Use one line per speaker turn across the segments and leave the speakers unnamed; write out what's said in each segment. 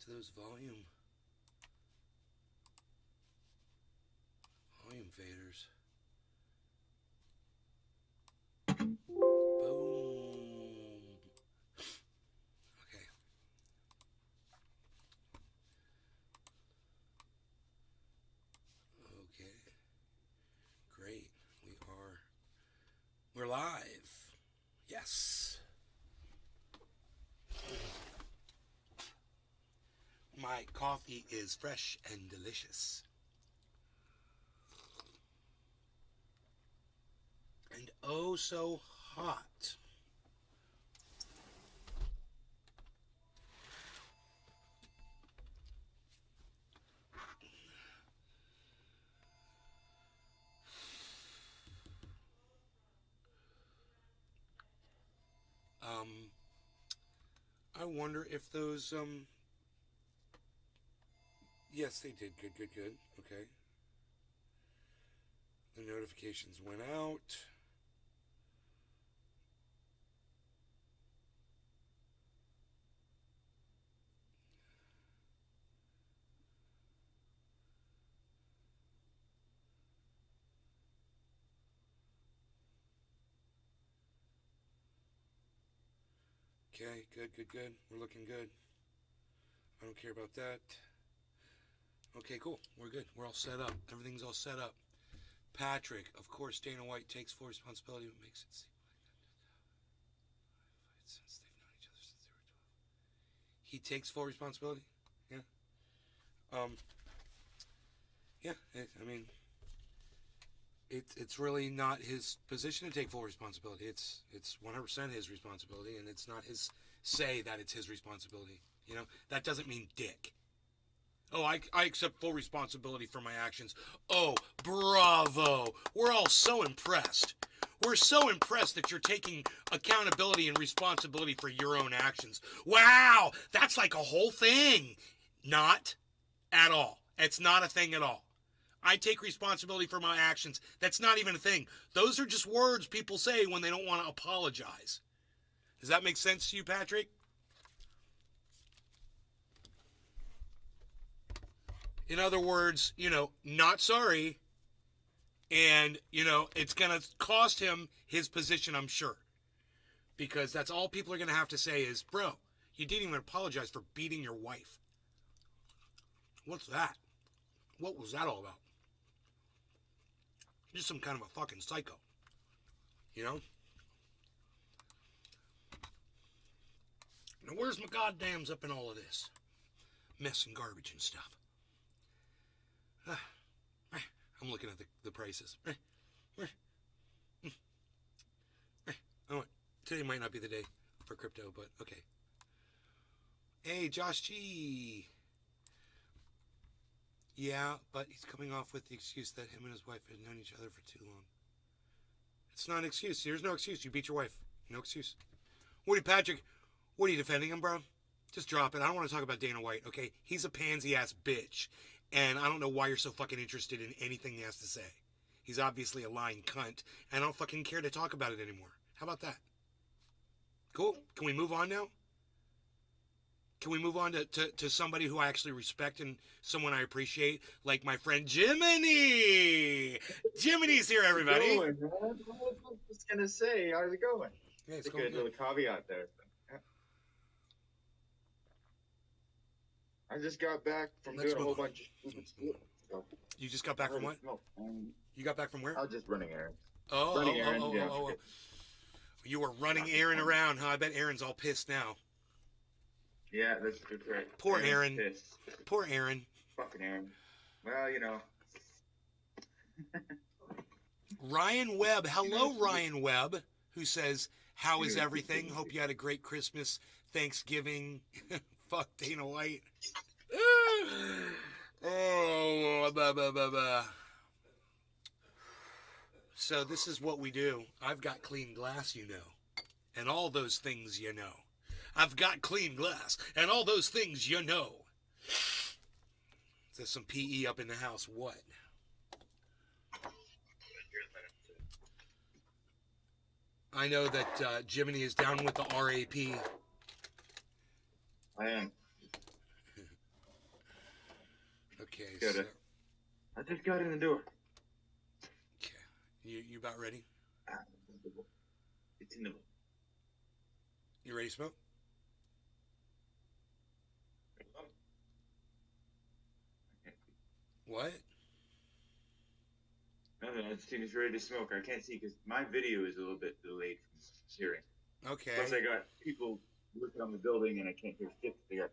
to those volume faders. Boom. Okay. Okay. Great. We're live. Yes. My coffee is fresh and delicious. And oh so hot. I wonder if those, yes, they did. Good. Okay. The notifications went out. Okay, good. We're looking good. I don't care about that. Okay, cool. We're good. We're all set up. Everything's all set up. Patrick, of course, Dana White takes full responsibility, but makes it seem like since they've known each other since they were 12. He takes full responsibility? Yeah. Um, yeah, I mean, it's really not his position to take full responsibility. It's 100% his responsibility, and it's not his say that it's his responsibility. You know, that doesn't mean dick. Oh, I accept full responsibility for my actions. Oh, bravo. We're all so impressed. We're so impressed that you're taking accountability and responsibility for your own actions. Wow, that's like a whole thing. Not at all. It's not a thing at all. I take responsibility for my actions. That's not even a thing. Those are just words people say when they don't want to apologize. Does that make sense to you, Patrick? In other words, not sorry. And, it's going to cost him his position, I'm sure. Because that's all people are going to have to say is, bro, you didn't even apologize for beating your wife. What's that? What was that all about? You're just some kind of a fucking psycho. You know? Now, where's my goddams up in all of this? Mess and garbage and stuff. I'm looking at the prices. Oh, today might not be the day for crypto, but okay. Hey, Josh G. Yeah, but he's coming off with the excuse that him and his wife had known each other for too long. It's not an excuse. There's no excuse. You beat your wife. No excuse. Woody Patrick, what are you defending him, bro? Just drop it. I don't want to talk about Dana White, okay? He's a pansy-ass bitch. And I don't know why you're so fucking interested in anything he has to say. He's obviously a lying cunt. And I don't fucking care to talk about it anymore. How about that? Cool? Can we move on now? Can we move on to somebody who I actually respect and someone I appreciate, like my friend Jiminy? Jiminy's here, everybody.
How's it going, man? I was just gonna say, how's it going?
Yeah, it's
It's a
going
good
good.
little caveat there. I just got back from
Let's
doing a
move
whole
on.
bunch of
You just got back from what?
No,
You got back from where?
I was just running errands.
Oh,
Running errands, yeah.
You were running Aaron around, huh? I bet Aaron's all pissed now.
Yeah, that's correct.
Poor
Aaron's
Aaron.
pissed.
Poor Aaron.
Fucking Aaron. Well,
Ryan Webb. Hello, Ryan Webb, who says, how is everything? Hope you had a great Christmas, Thanksgiving. Fuck Dana White. Oh, blah, blah, blah, blah. So this is what we do. I've got clean glass, and all those things, I've got clean glass, and all those things, There's some PE up in the house. What? I know that Jiminy is down with the RAP.
I am.
Okay.
Got
So,
it. I just got in the door.
okay. You about ready?
Ah, it's in the.
You ready to smoke? What?
Nothing. I just think it's ready to smoke. I can't see because my video is a little bit delayed from hearing.
Okay.
Plus, I got people working on the building, and I can't hear shit. They got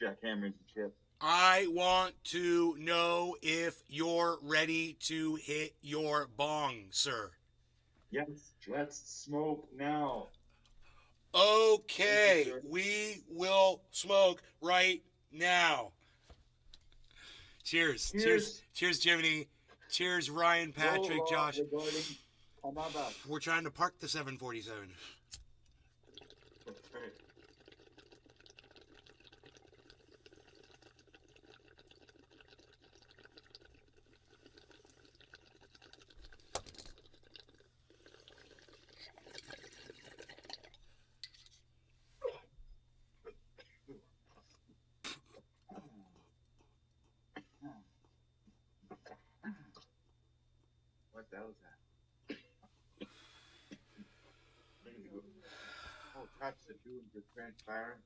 jackhammers and shit.
I want to know if you're ready to hit your bong, sir.
Yes, let's smoke now.
Okay,
Thank you, sir.
we will smoke right now. Cheers.
Cheers.
Cheers, Jiminy. Cheers, Ryan, Patrick,
Roll
Josh.
regarding Canada.
We're trying to park the 747.
What the hell is that? Oh, touch the fumes are transpiring.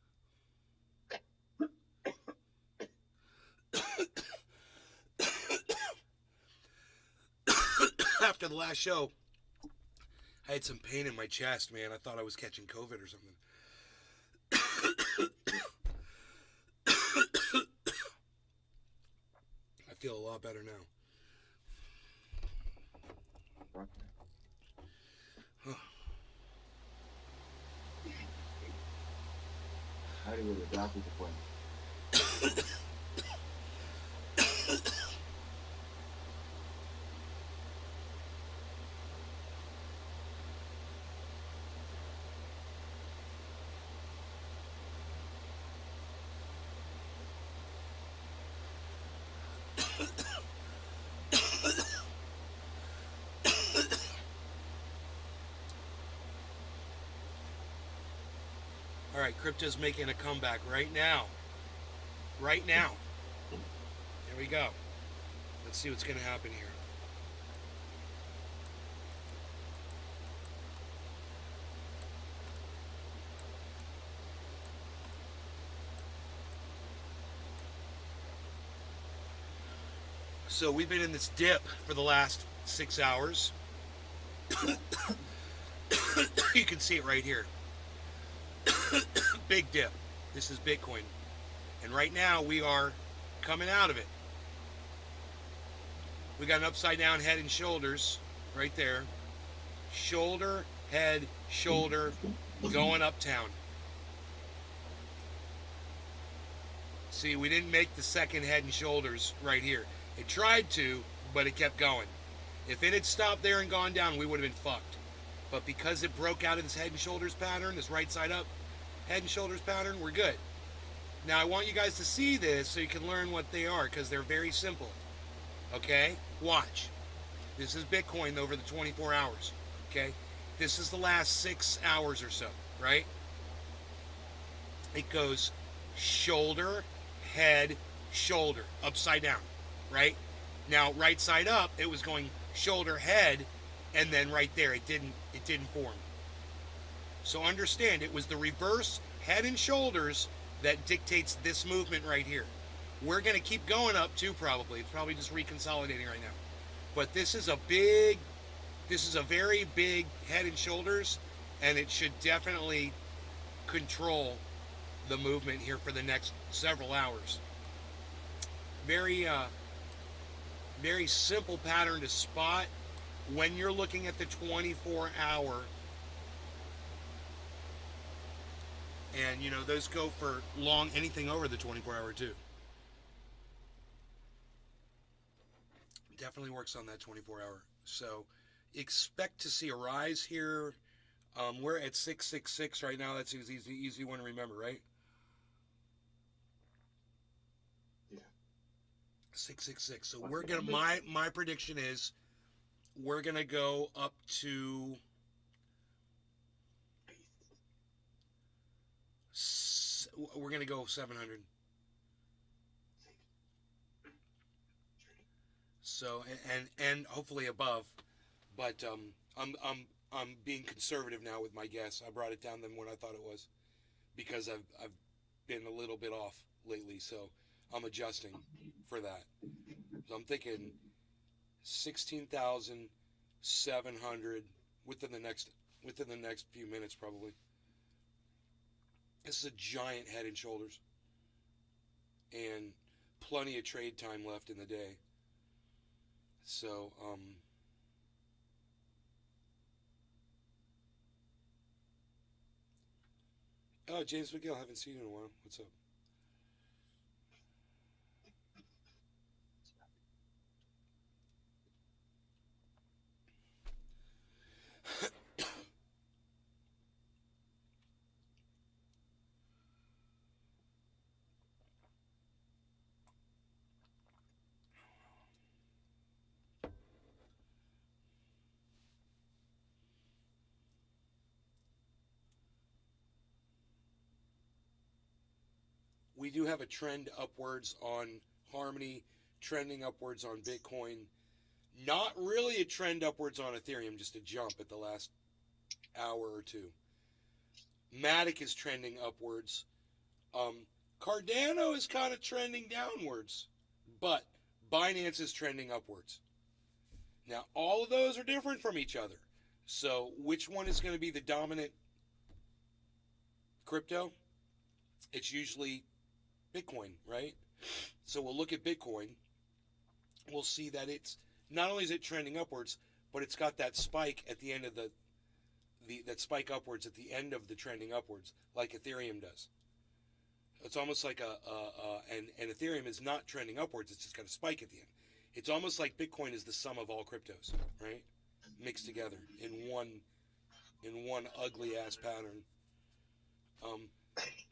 After the last show, I had some pain in my chest, man. I thought I was catching COVID or something. I feel a lot better now.
How do you go to the doctor's appointment?
All right, crypto's making a comeback right now. Right now. Here we go. Let's see what's going to happen here. So we've been in this dip for the last 6 hours. You can see it right here. Big dip. This is Bitcoin. And right now we are coming out of it. We got an upside down head and shoulders right there. Shoulder, head, shoulder, going uptown. See, we didn't make the second head and shoulders right here. It tried to, but it kept going. If it had stopped there and gone down, we would have been fucked. But because it broke out of this head and shoulders pattern, this right side up head and shoulders pattern, we're good. Now I want you guys to see this so you can learn what they are, because they're very simple. Okay? Watch. This is Bitcoin over the 24 hours. Okay? This is the last 6 hours or so, right? It goes shoulder, head, shoulder, upside down, right? Now right side up, it was going shoulder, head, and then right there it didn't form. So understand, it was the reverse head and shoulders that dictates this movement right here. We're going to keep going up too, probably. It's probably just reconsolidating right now. But this is a very big head and shoulders, and it should definitely control the movement here for the next several hours. Very simple pattern to spot when you're looking at the 24-hour. And, you know, those go for long, anything over the 24-hour too. Definitely works on that 24-hour. So expect to see a rise here. We're at 666 right now. That's an easy one to remember, right?
Yeah.
666. So we're gonna. My prediction is we're gonna go up to. We're gonna go 700. So and hopefully above, but I'm being conservative now with my guess. I brought it down than what I thought it was because I've been a little bit off lately, so I'm adjusting for that. So I'm thinking 16,700 within the next few minutes probably. This is a giant Head and Shoulders, and plenty of trade time left in the day. So oh, James McGill, haven't seen you in a while. What's up? We do have a trend upwards on Harmony, trending upwards on Bitcoin. Not really a trend upwards on Ethereum, just a jump at the last hour or two. Matic is trending upwards. Cardano is kind of trending downwards, but Binance is trending upwards. Now, all of those are different from each other. So, which one is going to be the dominant crypto? It's usually Bitcoin, right? So we'll look at Bitcoin. We'll see that it's not only is it trending upwards, but it's got that spike at the end of that spike upwards at the end of the trending upwards, like Ethereum does. It's almost like and Ethereum is not trending upwards. It's just got a spike at the end. It's almost like Bitcoin is the sum of all cryptos, right? Mixed together in one ugly ass pattern.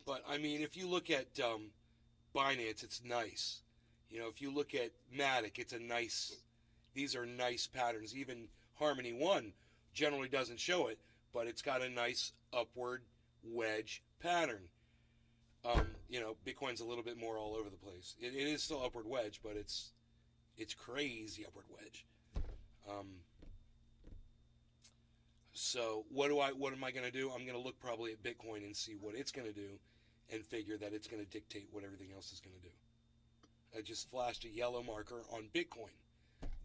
But I mean, if you look at Binance, it's nice. You know, if you look at Matic, it's a nice. These are nice patterns. Even Harmony One generally doesn't show it, but it's got a nice upward wedge pattern. You know, Bitcoin's a little bit more all over the place. It is still upward wedge, but it's crazy upward wedge. So what am I going to do? I'm going to look probably at Bitcoin and see what it's going to do, and figure that it's going to dictate what everything else is going to do. I just flashed a yellow marker on Bitcoin.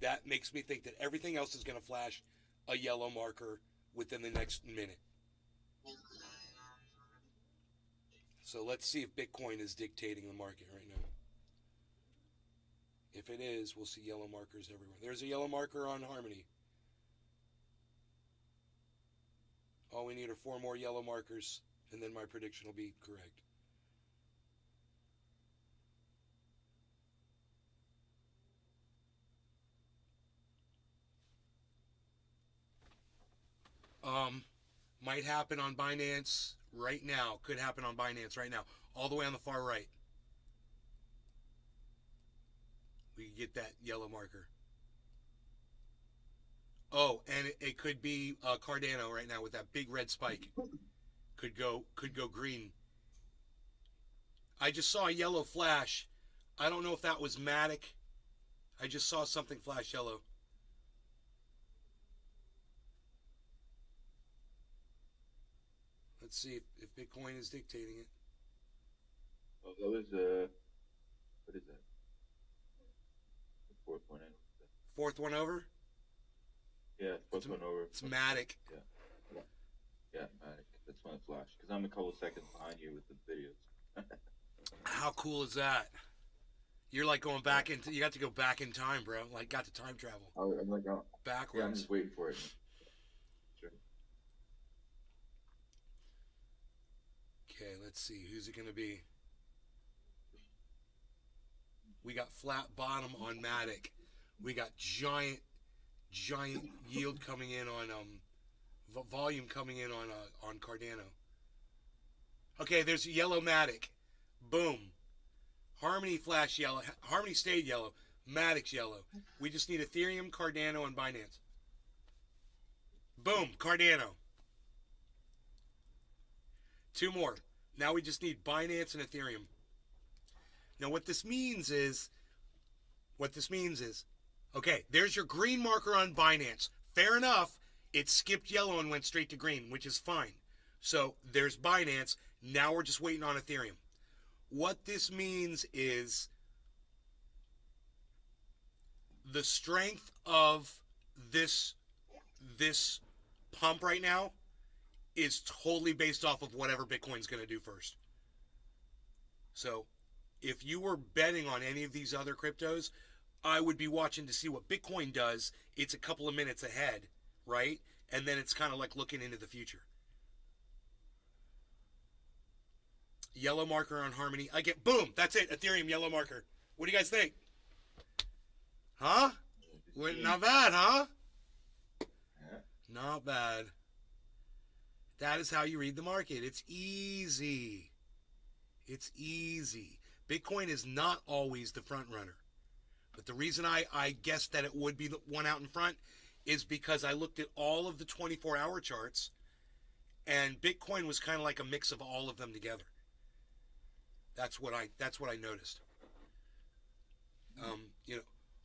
That makes me think that everything else is going to flash a yellow marker within the next minute. So let's see if Bitcoin is dictating the market right now. If it is, we'll see yellow markers everywhere. There's a yellow marker on Harmony. All we need are 4 more yellow markers, and then my prediction will be correct. Might happen on Binance right now. Could happen on Binance right now. All the way on the far right. We can get that yellow marker. Oh, and it could be Cardano right now with that big red spike. Could go green. I just saw a yellow flash. I don't know if that was Matic. I just saw something flash yellow. Let's see if Bitcoin is dictating it.
Oh, that was what is that? The fourth one.
Fourth one over?
Yeah, fourth one over.
It's Matic.
Yeah, Matic. That's when it flashed. Because I'm a couple seconds behind you with the videos.
How cool is that? You're like going back into. You got to go back in time, bro. Like got to time travel.
I'm like,
backwards.
Yeah, I'm just waiting for it. Sure.
Okay, let's see. Who's it going to be? We got flat bottom on Matic. We got giant yield coming in on volume coming in on Cardano. Okay, there's yellow Matic. Boom. Harmony flash yellow. Harmony stayed yellow. Matic's yellow. We just need Ethereum, Cardano, and Binance. Boom. Cardano. 2 more. Now we just need Binance and Ethereum. Now what this means is Okay, there's your green marker on Binance. Fair enough. It skipped yellow and went straight to green, which is fine. So there's Binance. Now we're just waiting on Ethereum. What this means is the strength of this pump right now is totally based off of whatever Bitcoin's going to do first. So if you were betting on any of these other cryptos, I would be watching to see what Bitcoin does. It's a couple of minutes ahead, right? And then it's kind of like looking into the future. Yellow marker on Harmony. I get, boom, that's it. Ethereum yellow marker. What do you guys think? Huh? Not bad, huh?
Yeah.
Not bad. That is how you read the market. It's easy. It's easy. Bitcoin is not always the front runner. But the reason I guessed that it would be the one out in front is because I looked at all of the 24-hour charts, and Bitcoin was kind of like a mix of all of them together. That's what I noticed.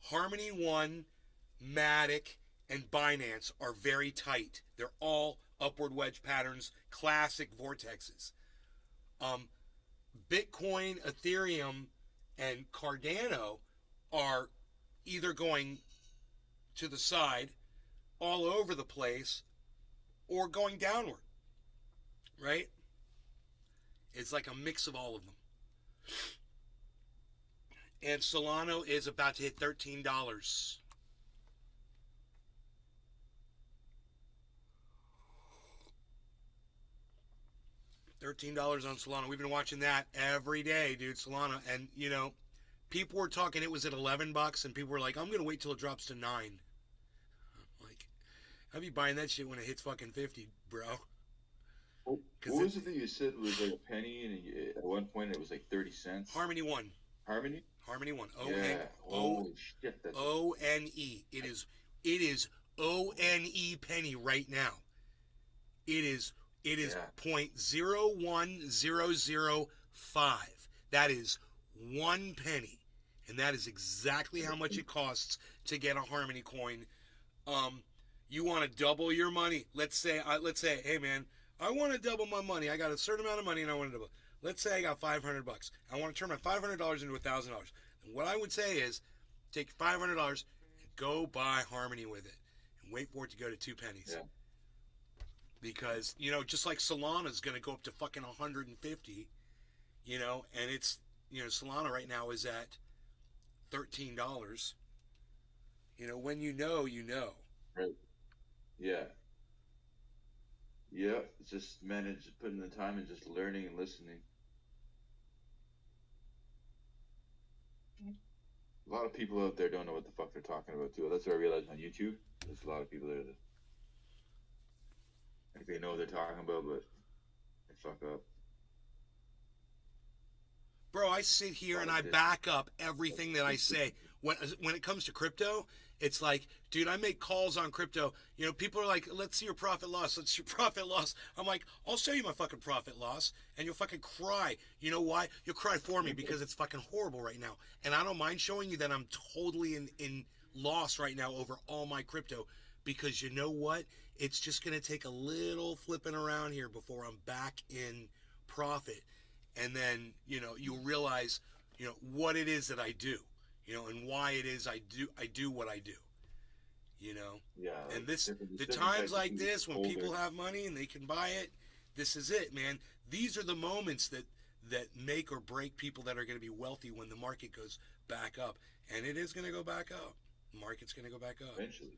Harmony One, Matic, and Binance are very tight. They're all upward wedge patterns, classic vortexes. Bitcoin, Ethereum, and Cardano are either going to the side, all over the place, or going downward. Right? It's like a mix of all of them. And Solana is about to hit $13. $13 on Solana. We've been watching that every day, dude. Solana, and people were talking. It was at $11, and people were like, "I'm gonna wait till it drops to $9." I'm like, I'll be buying that shit when it hits fucking 50, bro.
What was it that you said was like a penny, and at one point it was like 30 cents?
Harmony One.
Harmony?
Harmony One.
Holy shit, that's
O-N-E. It is O-N-E penny right now. It is 0.01005. That is 1 penny. And that is exactly how much it costs to get a Harmony coin. You want to double your money. Let's say, hey man, I want to double my money. I got a certain amount of money and I want to double. Let's say I got $500. I want to turn my $500 into $1,000. And what I would say is, take $500 and go buy Harmony with it, and wait for it to go to 2 pennies.
Yeah.
Because just like Solana is going to go up to fucking 150, and it's Solana right now is at $13. When you know.
Right. Yeah. Yeah. It's just putting the time and just learning and listening. A lot of people out there don't know what the fuck they're talking about too. That's what I realized on YouTube. There's a lot of people there that like they know what they're talking about, but they fuck up.
Bro, I sit here and I back up everything that I say. When it comes to crypto, it's like, dude, I make calls on crypto. People are like, let's see your profit loss. Let's see your profit loss. I'm like, I'll show you my fucking profit loss, and you'll fucking cry. You know why? You'll cry for me because it's fucking horrible right now. And I don't mind showing you that I'm totally in loss right now over all my crypto, because you know what? It's just going to take a little flipping around here before I'm back in profit. And then, you'll realize, what it is that I do, and why it is I do what I do,
Yeah.
And the times like this, when people have money and they can buy it, this is it, man. These are the moments that make or break people that are going to be wealthy when the market goes back up. And it is going to go back up. The market's going to go back up.
Eventually.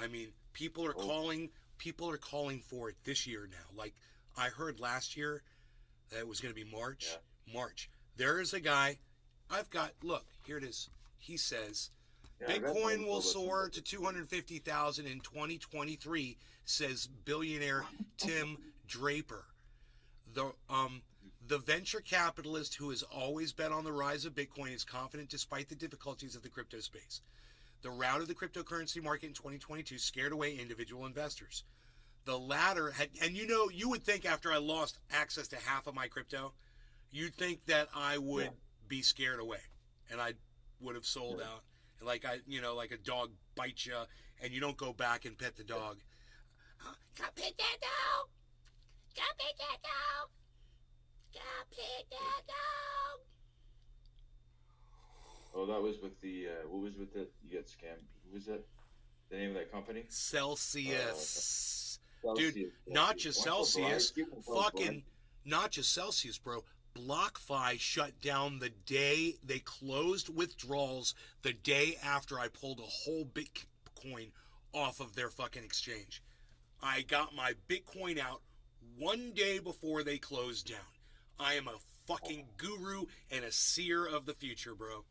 I mean, people are calling for it this year now. Like, I heard last year that it was going to be March. Yeah. March. There is a guy, look, here it is. He says, Bitcoin will soar to 250,000 in 2023, says billionaire Tim Draper. The venture capitalist who has always bet on the rise of Bitcoin is confident despite the difficulties of the crypto space. The rout of the cryptocurrency market in 2022 scared away individual investors. The latter had, and you would think after I lost access to half of my crypto, you'd think that I would be scared away and I would have sold out like like a dog bites you, and you don't go back and pet the dog. Go pet that dog. Go pet that dog. Go pet that dog.
Oh, that was with the what was with it? You get scammed. What was that? The name of that company?
Celsius. Dude,
Celsius.
not just Celsius, fucking,
Fucking.
not just Celsius, bro. BlockFi shut down the day they closed withdrawals, the day after I pulled a whole Bitcoin off of their fucking exchange. I got my Bitcoin out one day before they closed down. I am a fucking guru and a seer of the future, bro.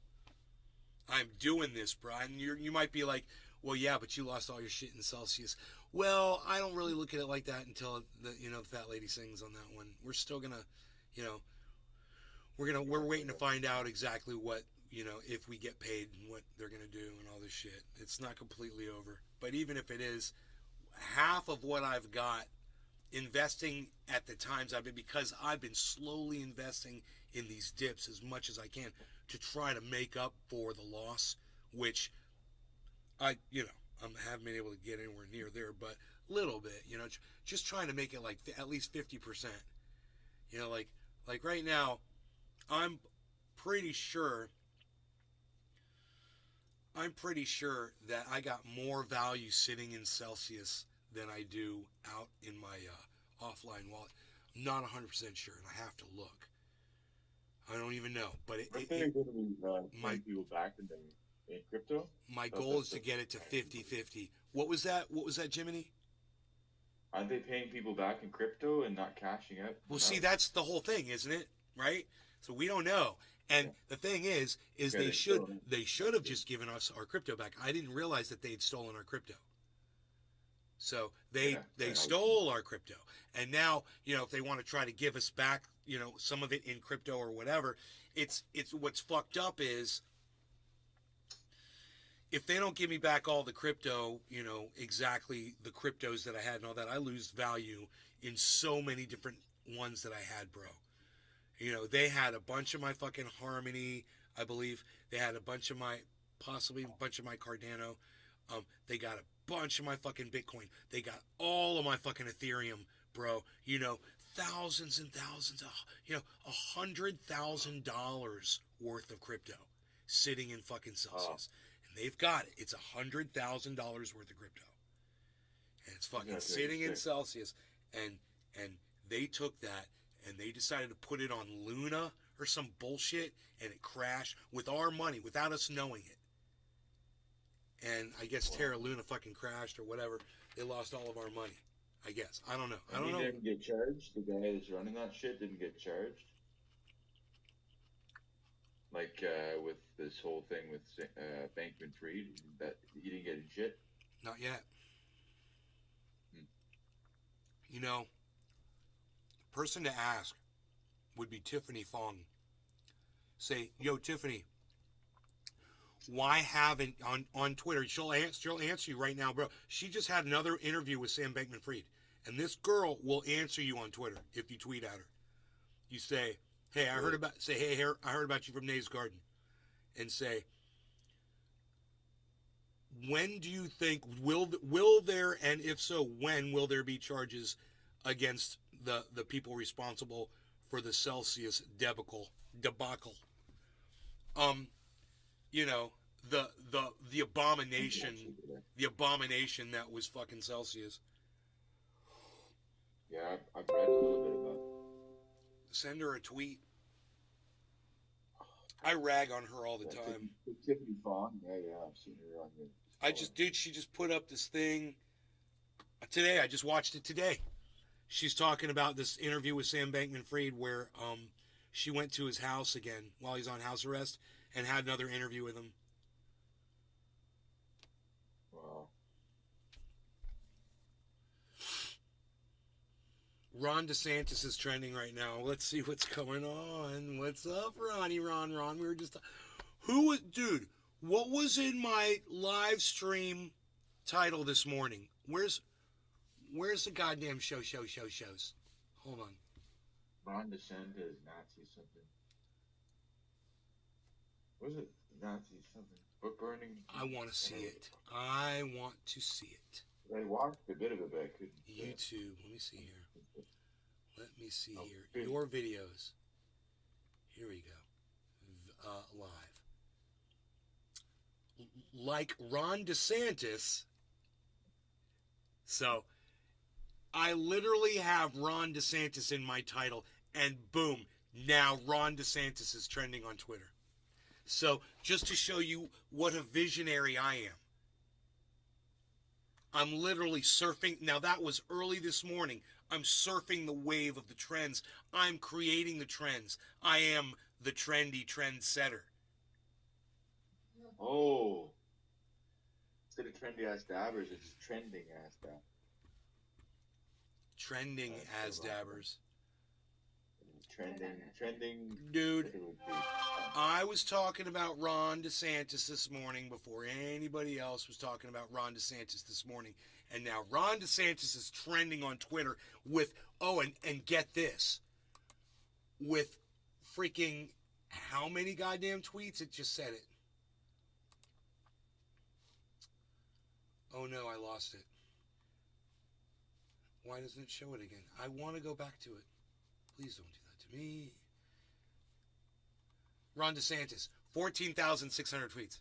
I'm doing this, bro. And you might be like, well, yeah, but you lost all your shit in Celsius. Well, I don't really look at it like that until the fat lady sings on that one. We're still gonna, you know, we're waiting to find out exactly what, if we get paid and what they're gonna do and all this shit. It's not completely over. But even if it is, half of what I've got investing at the times because I've been slowly investing in these dips as much as I can to try to make up for the loss, which I haven't been able to get anywhere near there, but a little bit, just trying to make it like at least 50%. Like right now, I'm pretty sure that I got more value sitting in Celsius than I do out in my offline wallet. I'm not 100% sure, and I have to look. I don't even know, but
They're going to be paying people back in crypto.
My goal is to get it to 50-50. What was that? What was that, Jiminy?
Aren't they paying people back in crypto and not cashing out?
Well, see, that's the whole thing, isn't it? Right? So we don't know. And the thing is they should have just given us our crypto back. I didn't realize that they had stolen our crypto. So they stole our crypto. And now, if they want to try to give us back, some of it in crypto or whatever, it's what's fucked up is if they don't give me back all the crypto, exactly the cryptos that I had and all that, I lose value in so many different ones that I had, bro. They had a bunch of my fucking Harmony, I believe. They had possibly a bunch of my Cardano. They got a bunch of my fucking Bitcoin. They got all of my fucking Ethereum, bro. Thousands and thousands of, $100,000 worth of crypto sitting in fucking Celsius. And they've got it. It's $100,000 worth of crypto. And it's fucking sitting in Celsius. And they took that and they decided to put it on Luna or some bullshit, and it crashed with our money without us knowing it. And I guess Terra Luna fucking crashed or whatever. They lost all of our money. I guess. I don't know. I don't know.
He didn't get charged? The guy that's running that shit didn't get charged? Like, with this whole thing with Bankman-Fried, that he didn't get in shit?
Not yet. Person to ask would be Tiffany Fong. Say, yo, Tiffany, why haven't on Twitter? She'll answer you right now, bro. She just had another interview with Sam Bankman-Fried, and this girl will answer you on Twitter if you tweet at her. You say, hey, I heard about you from Nays Garden, and say, when do you think will there, and if so, when will there be charges against the people responsible for the Celsius debacle? The abomination that was fucking Celsius.
Yeah, I've read a little bit about it.
Send her a tweet. I rag on her all the time.
Tiffany Fong, yeah, I've seen her on the.
She just put up this thing today. I just watched it today. She's talking about this interview with Sam Bankman-Fried where she went to his house again while he's on house arrest and had another interview with him.
Wow.
Ron DeSantis is trending right now. Let's see what's going on. What's up, Ronnie? Ron? We were just... Dude, what was in my live stream title this morning? Where's the goddamn shows? Hold on.
Ron DeSantis, Nazi something. Was it Nazi something? Book burning?
I want to see it. I want to see it.
I watched a bit of it, but I couldn't.
YouTube. Let me see here. Let me see
Oh,
here.
good.
Your videos. Here we go. Live. Like Ron DeSantis. So, I literally have Ron DeSantis in my title, and boom, now Ron DeSantis is trending on Twitter. So, just to show you what a visionary I am, I'm literally surfing. Now, that was early this morning. I'm surfing the wave of the trends. I'm creating the trends. I am the trendy trendsetter.
Oh. Instead of trendy ass dabbers, it's trending ass dabbers.
Trending as dabbers.
Trending.
Dude, I was talking about Ron DeSantis this morning before anybody else was talking about Ron DeSantis this morning. And now Ron DeSantis is trending on Twitter with, and get this, with freaking how many goddamn tweets? It just said it. Oh no, I lost it. Why doesn't it show it again? I want to go back to it. Please don't do that to me. Ron DeSantis, 14,600 tweets.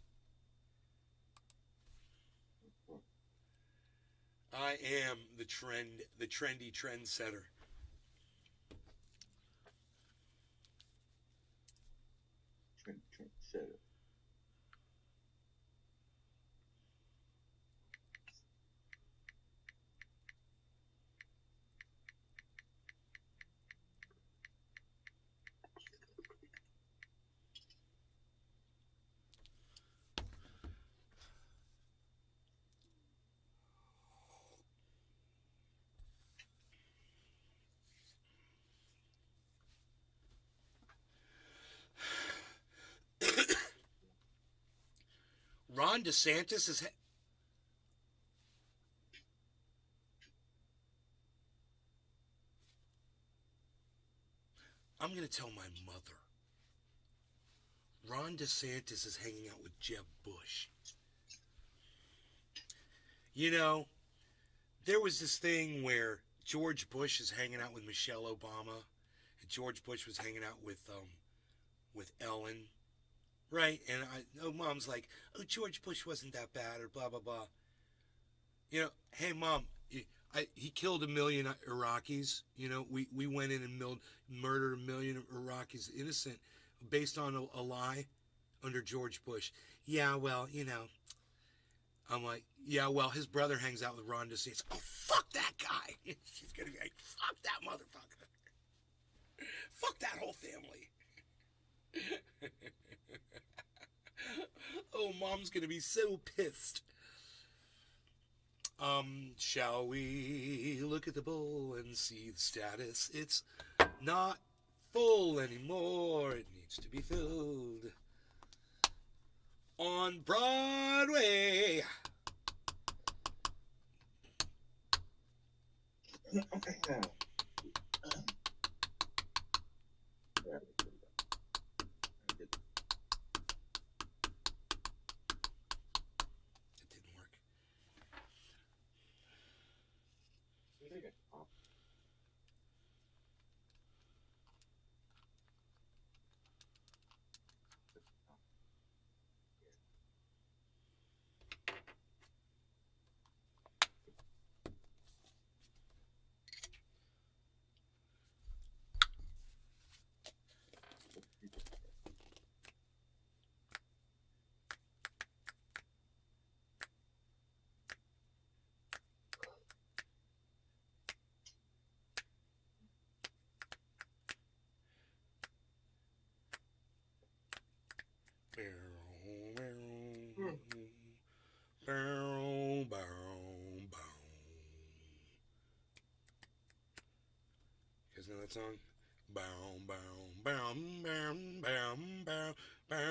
I am the trendy trendsetter.
Trendsetter.
Ron DeSantis is... I'm going to tell my mother. Ron DeSantis is hanging out with Jeb Bush. You know, there was this thing where George Bush is hanging out with Michelle Obama, and George Bush was hanging out with Ellen, right? And Mom's like, oh, George Bush wasn't that bad, or blah blah blah. You know, hey Mom, he killed 1 million Iraqis. You know, we went in and murdered 1 million Iraqis, innocent, based on a lie under George Bush. Yeah, well, you know. I'm like, yeah, well, his brother hangs out with Ron DeSantis. Oh, fuck that guy. She's going to be like, fuck that motherfucker. Fuck that whole family. Oh, Mom's going to be so pissed. Shall we look at the bowl and see the status? It's not full anymore. It needs to be filled. On Broadway. It didn't work. You guys know that song? Bow, bow, bow, bow, bow, bow, bow,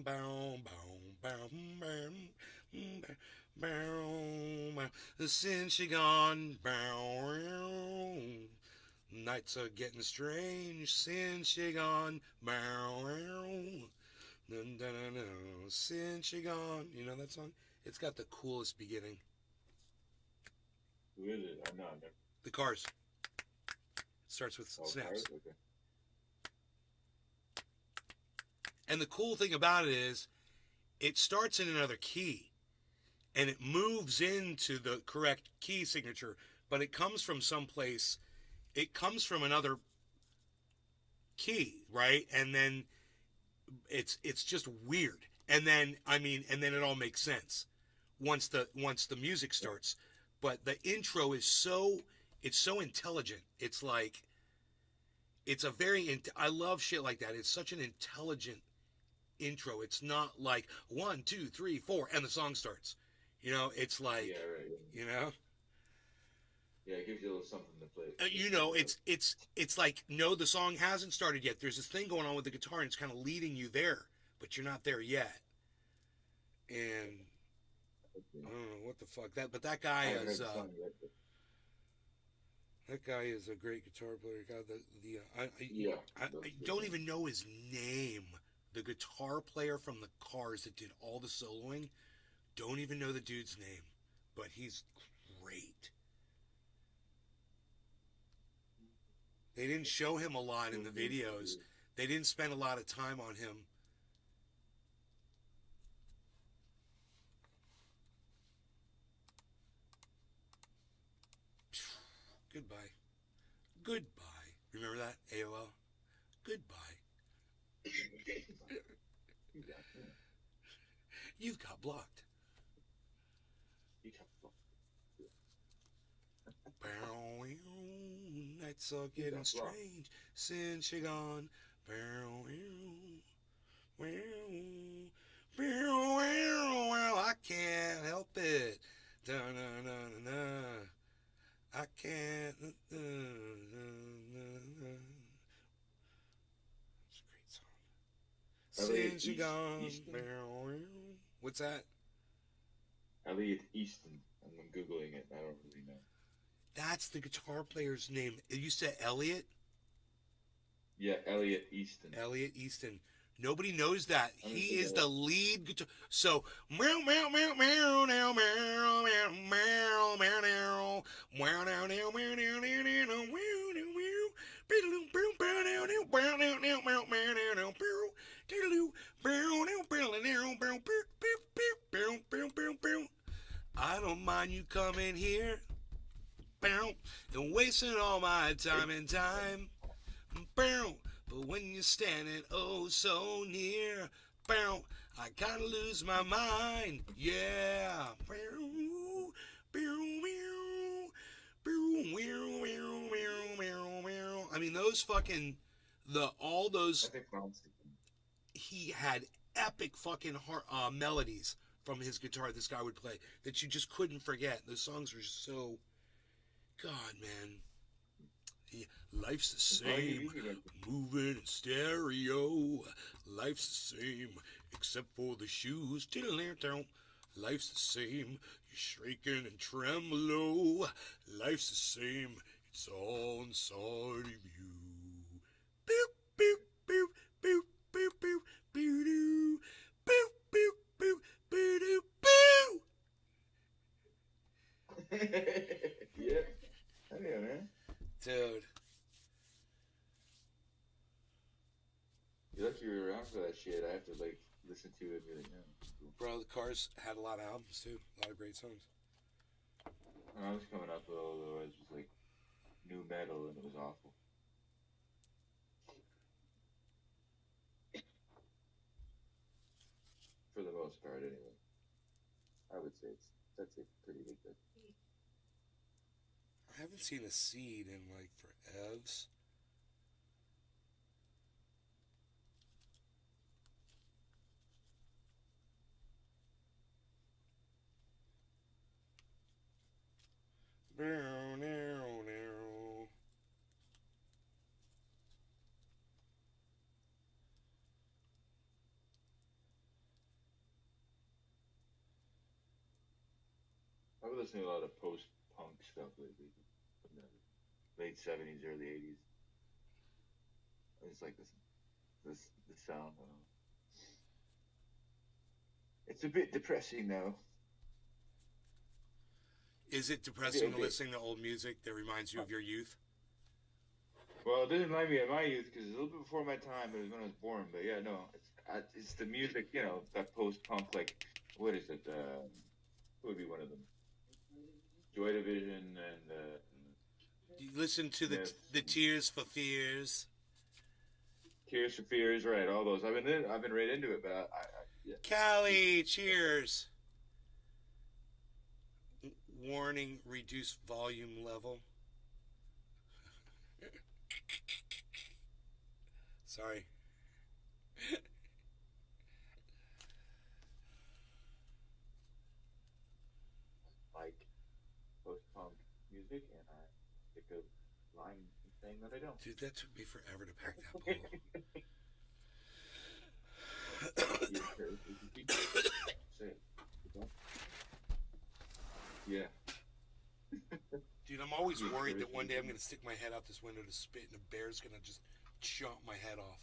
bow, bow, bow, bow, since she gone, bow, nights are getting strange since she gone, bow, Dun, dun, dun, dun, since you're gone. You know that song? It's got the coolest beginning.
Who is it? I know. Never.
The Cars. It starts with
Oh,
snaps.
Cars? Okay.
And the cool thing about it is, it starts in another key, and it moves into the correct key signature, but it comes from someplace. It comes from another key, right? And then it's just weird. And then it all makes sense once the music starts. But the intro is so intelligent. It's like it's a very I love shit like that. It's such an intelligent intro. It's not like 1, 2, 3, 4 and the song starts. You know, it's like
Yeah, right.
you know.
Yeah, it gives you a little something to play.
You know, it's like no, the song hasn't started yet. There's this thing going on with the guitar, and it's kind of leading you there, but you're not there yet. And I don't know what the fuck but that guy is a great guitar player. God, I don't even know his name. The guitar player from the Cars that did all the soloing, don't even know the dude's name, but he's great. They didn't show him a lot in the videos. They didn't spend a lot of time on him. Goodbye. Goodbye. Remember that? AOL? Goodbye. You've got blocked. Nights are getting strange since you're gone. I can't help it. I can't. It's a great song. Since you're gone. What's that?
Elliot Easton. I'm Googling it. I don't really know.
That's the guitar player's name. You said Elliot?
Yeah, Elliot Easton.
Elliot Easton. Nobody knows that. He is the lead guitar. So, meow, meow, meow, meow, meow, meow, meow, meow, meow, meow, I don't mind you coming here and wasting all my time and time. But when you're standing oh so near, I kinda lose my mind. Yeah. I mean, those fucking all those. He had epic fucking melodies from his guitar. This guy would play that you just couldn't forget. Those songs were just so. God, man. Life's the same, moving in stereo. Life's the same, except for the shoes. Life's the same, you're shaking and tremolo. Life's the same, it's all inside of you. Boop, boop, boop, boop, boop, boop, boop, doo. Boop, boop, boop, boop, doo, boo.
Yeah. Oh, yeah, man.
Dude.
You're lucky you're around for that shit. I have to, like, listen to it and be like, yeah. Cool.
Bro, the Cars had a lot of albums, too. A lot of great songs.
When I was coming up, though, it was like new metal, and it was awful. For the most part, anyway. I would say that's a pretty big thing.
I haven't seen a Seed in, like, forevs.
I've been listening to a lot of post-punk stuff lately. From the late 70s, early 80s. I just like the sound. I don't know. It's a bit depressing though.
Is it depressing to
Okay.
listen to old music that reminds you of your youth?
Well, it doesn't remind me of my youth because it's a little bit before my time. It was when I was born. But yeah, no, it's the music. You know, that post-punk, like what is it? Who would be one of them? Joy Division and
You listen to the
Smiths,
the Tears for Fears.
Tears for Fears, right? All those. I've been right into it, but yeah.
Callie, cheers. Warning, reduce volume level. Sorry.
Like post-punk music, and I pick a line saying that I don't.
Dude, that took me forever to pack that bowl.
Say it. Yeah.
Dude, I'm always worried that one day I'm going to stick my head out this window to spit and a bear's going to just chomp my head off.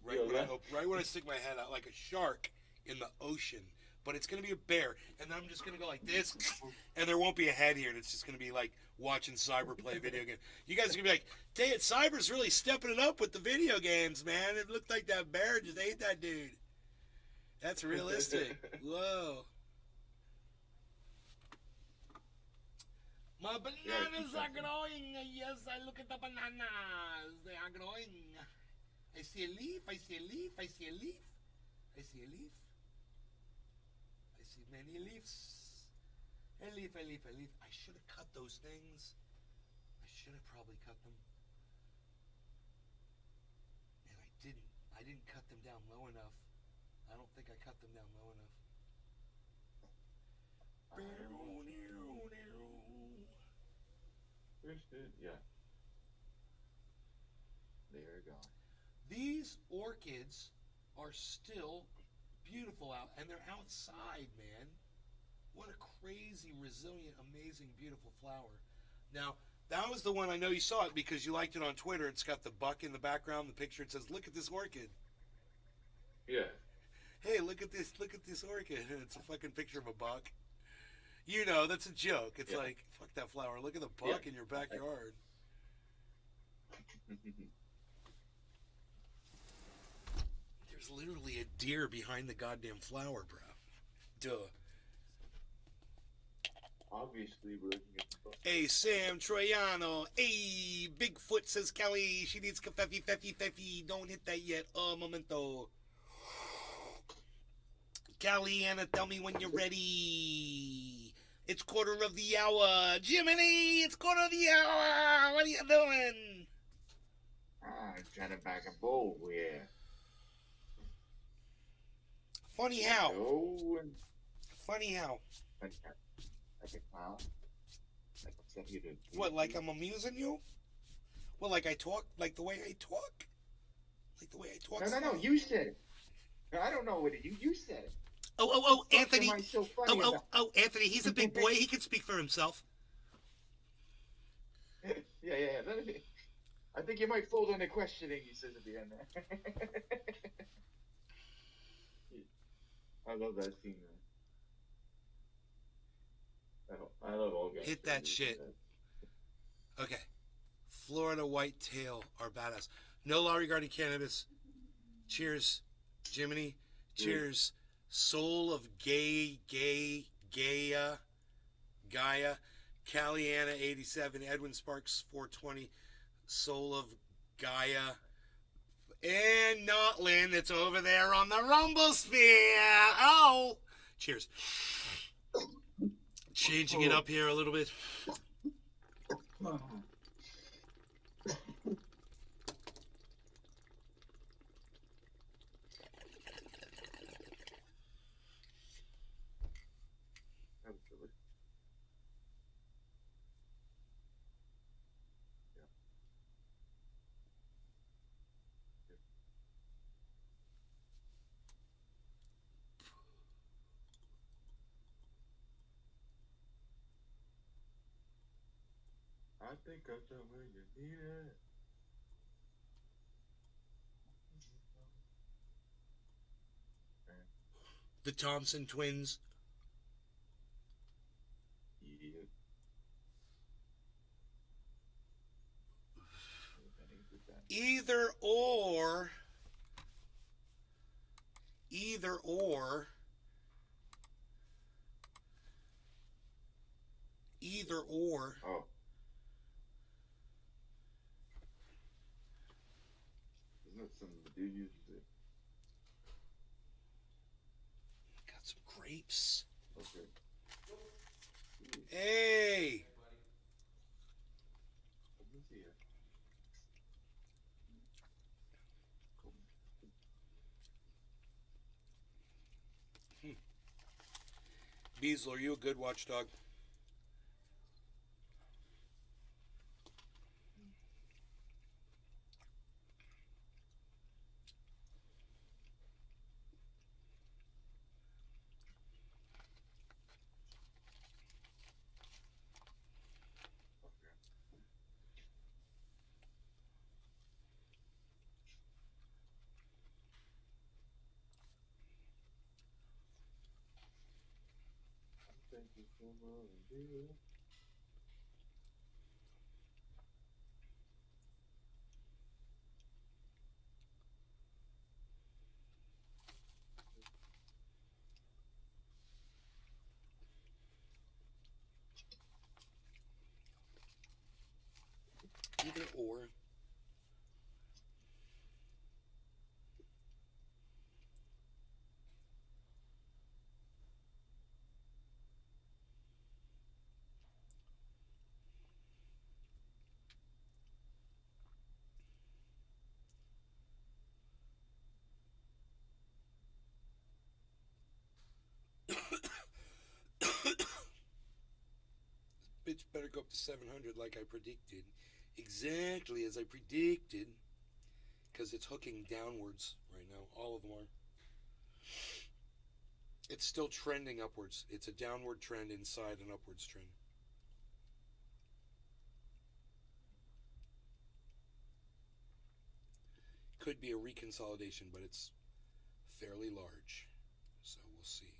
Right when I stick my head out, like a shark in the ocean. But it's going to be a bear. And then I'm just going to go like this. And there won't be a head here. And it's just going to be like watching Cyber play a video game. You guys are going to be like, dang it, Cyber's really stepping it up with the video games, man. It looked like that bear just ate that dude. That's realistic. Whoa. My bananas are growing. Yes, I look at the bananas. They are growing. I see a leaf. I see a leaf. I see a leaf. I see a leaf. I see many leaves. A leaf, a leaf, a leaf. I should have cut those things. I should have probably cut them. And I didn't. I didn't cut them down low enough. I don't think I cut them down low enough.
Yeah. There you go.
These orchids are still beautiful out, and they're outside, man. What a crazy, resilient, amazing, beautiful flower. Now, that was the one I know you saw it because you liked it on Twitter. It's got the buck in the background, the picture. It says, "Look at this orchid."
Yeah.
Hey, look at this orchid. And it's a fucking picture of a buck. You know, that's a joke. It's like, fuck that flower. Look at the buck in your backyard. There's literally a deer behind the goddamn flower, bro. Duh.
Obviously, we're looking at the book.
Hey, Sam Troiano. Hey, Bigfoot, says Kelly. She needs cafefe, feffy. Don't hit that yet. Momento. Callie, Anna, tell me when you're ready. It's 1:15. Jiminy, it's 1:15. What are you doing?
I'm trying to back a bowl, yeah.
Funny how.
Oh, and
Funny how.
like a clown. Like I'm setting you to.
What, like I'm amusing you? Well, like I talk? Like the way I talk? Like the way I talk?
No, you said it. No, I don't know what you said it.
Oh, Anthony.
Am I so funny about?
Anthony, he's a big boy. He can speak for himself.
Yeah. I think you might fold into questioning, he says at the end there. I love that scene, man. I love all guys.
Hit that shit. Okay. Florida whitetail are badass. No law regarding cannabis. Cheers, Jiminy. Cheers. Soul of Gaia. Caliana 87. Edwin Sparks 420. Soul of Gaia. And Notlin, it's over there on the Rumble Sphere. Oh! Cheers. Changing it up here a little bit.
I think I'm somewhere you need it.
The Thompson twins.
Yeah.
Either or. Either or. Either or.
Oh. Isn't that some dude used it?
Got some grapes.
Okay.
Hey!
Let me see it.
Beazle, are you a good watchdog?
Thank you so much, dear.
Either or. Bitch better go up to 700 like I predicted. Exactly as I predicted. Because it's hooking downwards right now. All of them are. It's still trending upwards. It's a downward trend inside an upwards trend. Could be a reconsolidation, but it's fairly large. So we'll see.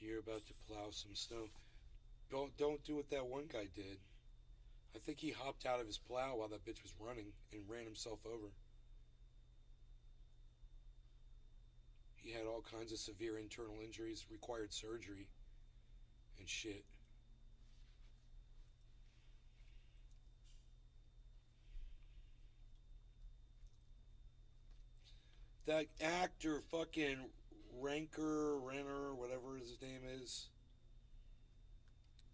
You're about to plow some snow. Don't do what that one guy did. I think he hopped out of his plow while that bitch was running and ran himself over. He had all kinds of severe internal injuries, required surgery and shit. That actor, fucking Renner, whatever his name is,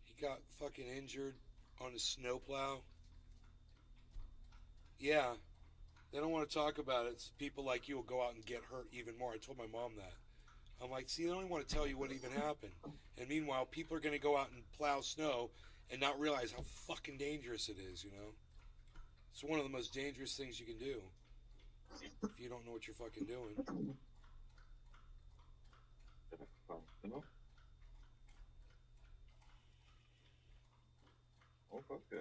he got fucking injured on his snowplow. Yeah, they don't want to talk about it. It's people like you will go out and get hurt even more. I told my mom that. I'm like, see, they don't even want to tell you what even happened. And meanwhile, people are going to go out and plow snow and not realize how fucking dangerous it is, you know? It's one of the most dangerous things you can do if you don't know what you're fucking doing.
Oh, fuck yeah.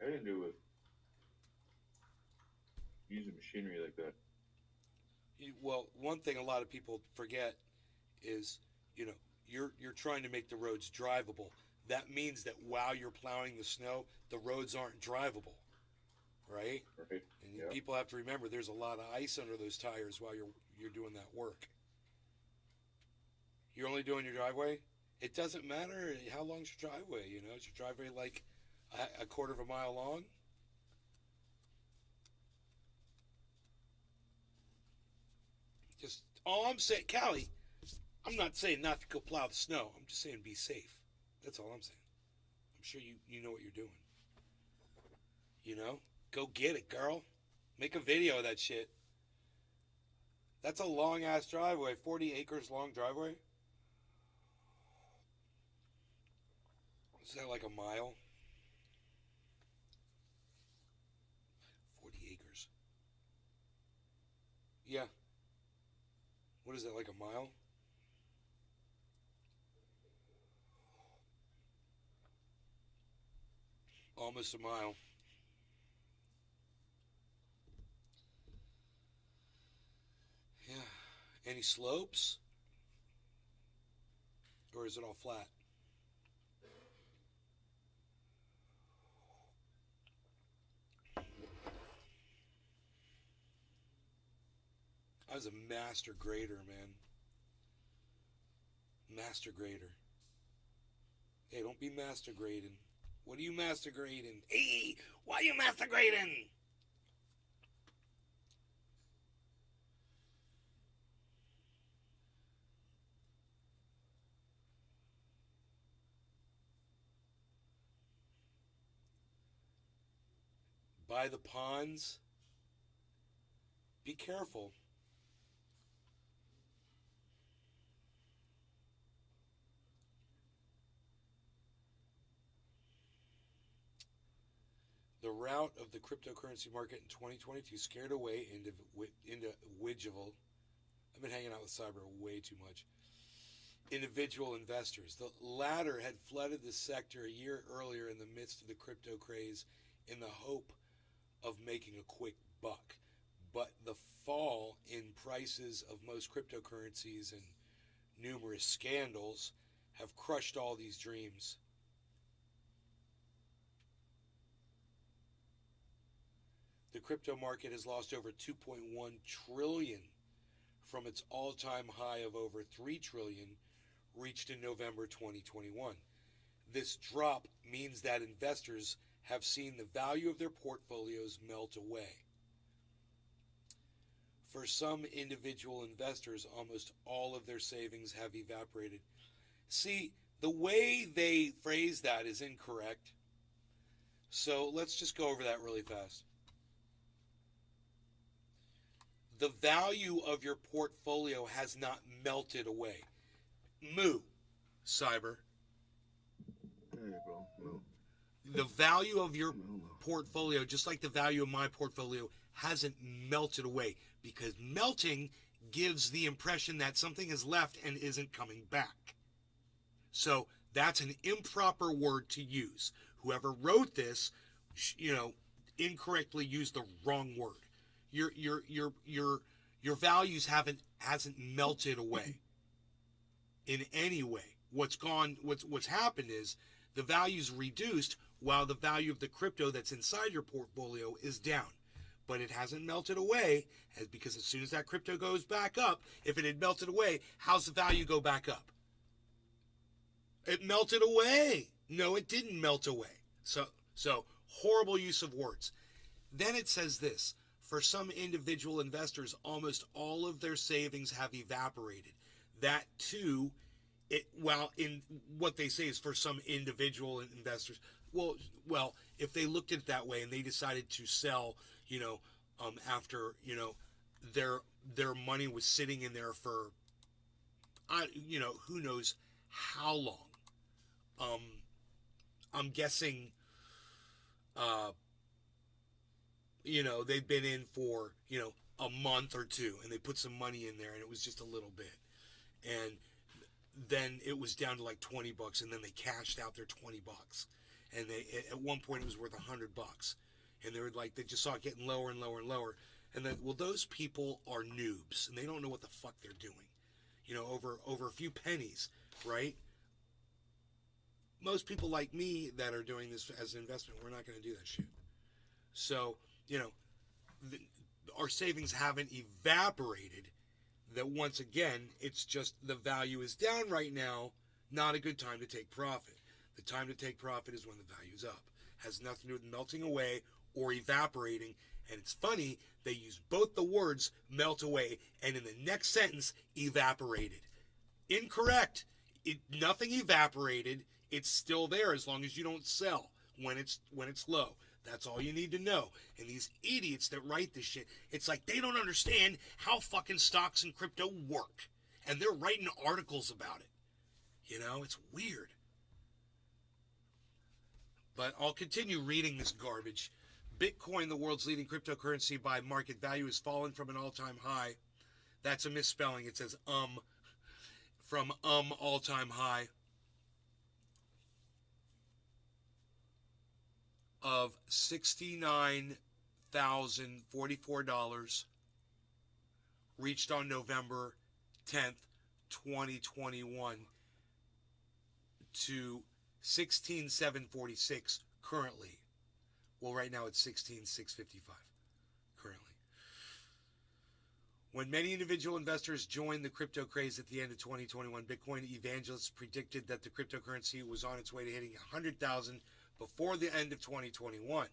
I didn't do it. Using machinery like that.
Well, one thing a lot of people forget is, you know, you're trying to make the roads drivable. That means that while you're plowing the snow, the roads aren't drivable, right?
Right.
And
Yeah.
people have to remember there's a lot of ice under those tires while you're doing that work. You're only doing your driveway. It doesn't matter how long's your driveway. You know, is your driveway like a quarter of a mile long? Just all I'm saying, Callie, I'm not saying not to go plow the snow. I'm just saying be safe. That's all I'm saying. I'm sure you know what you're doing. You know, go get it, girl. Make a video of that shit. That's a long ass driveway. 40 acres long driveway. Is that like a mile? 40 acres. Yeah. What is that, like a mile? Almost a mile. Yeah. Any slopes? Or is it all flat? I was a master grader, man. Master grader. Hey, don't be master grading. What are you master grading? Hey, why are you master grading? By the ponds. Be careful. The rout of the cryptocurrency market in 2022 scared away individual. I've been hanging out with Cyber way too much. Individual investors. The latter had flooded the sector a year earlier in the midst of the crypto craze in the hope of making a quick buck. But the fall in prices of most cryptocurrencies and numerous scandals have crushed all these dreams. The crypto market has lost over 2.1 trillion from its all-time high of over 3 trillion reached in November 2021. This drop means that investors have seen the value of their portfolios melt away. For some individual investors, almost all of their savings have evaporated. See, the way they phrase that is incorrect. So let's just go over that really fast. The value of your portfolio has not melted away. Moo, Cyber.
Hey, bro. No.
The value of your portfolio, just like the value of my portfolio, hasn't melted away, because melting gives the impression that something is left and isn't coming back. So that's an improper word to use. Whoever wrote this, incorrectly used the wrong word. Your values hasn't melted away in any way. What's happened is the value's reduced while the value of the crypto that's inside your portfolio is down. But it hasn't melted away, because as soon as that crypto goes back up, if it had melted away, how's the value go back up? It melted away. No, it didn't melt away. So horrible use of words. Then it says this: for some individual investors, almost all of their savings have evaporated. That too, in what they say is for some individual investors. Well, if they looked at it that way and they decided to sell, after their money was sitting in there for, who knows how long. I'm guessing, they've been in for, a month or two, and they put some money in there, and it was just a little bit. And then it was down to like $20, and then they cashed out their $20. And at one point it was worth $100. And they just saw it getting lower and lower and lower. And then, those people are noobs, and they don't know what the fuck they're doing. Over a few pennies, right? Most people like me that are doing this as an investment, we're not going to do that shit. So, our savings haven't evaporated. That once again, it's just the value is down right now. Not a good time to take profit. The time to take profit is when the value's up. Has nothing to do with melting away or evaporating. And it's funny, they use both the words melt away and in the next sentence, evaporated. Incorrect. Nothing evaporated. It's still there as long as you don't sell when it's low. That's all you need to know. And these idiots that write this shit, it's like they don't understand how fucking stocks and crypto work. And they're writing articles about it. You know, it's weird. But I'll continue reading this garbage. Bitcoin, the world's leading cryptocurrency by market value, has fallen from an all-time high. That's a misspelling. It says from all-time high of $69,044, reached on November 10th, 2021, to 16,746 currently. Well, right now it's 16,655 currently. When many individual investors joined the crypto craze at the end of 2021, Bitcoin evangelists predicted that the cryptocurrency was on its way to hitting 100,000 before the end of 2021.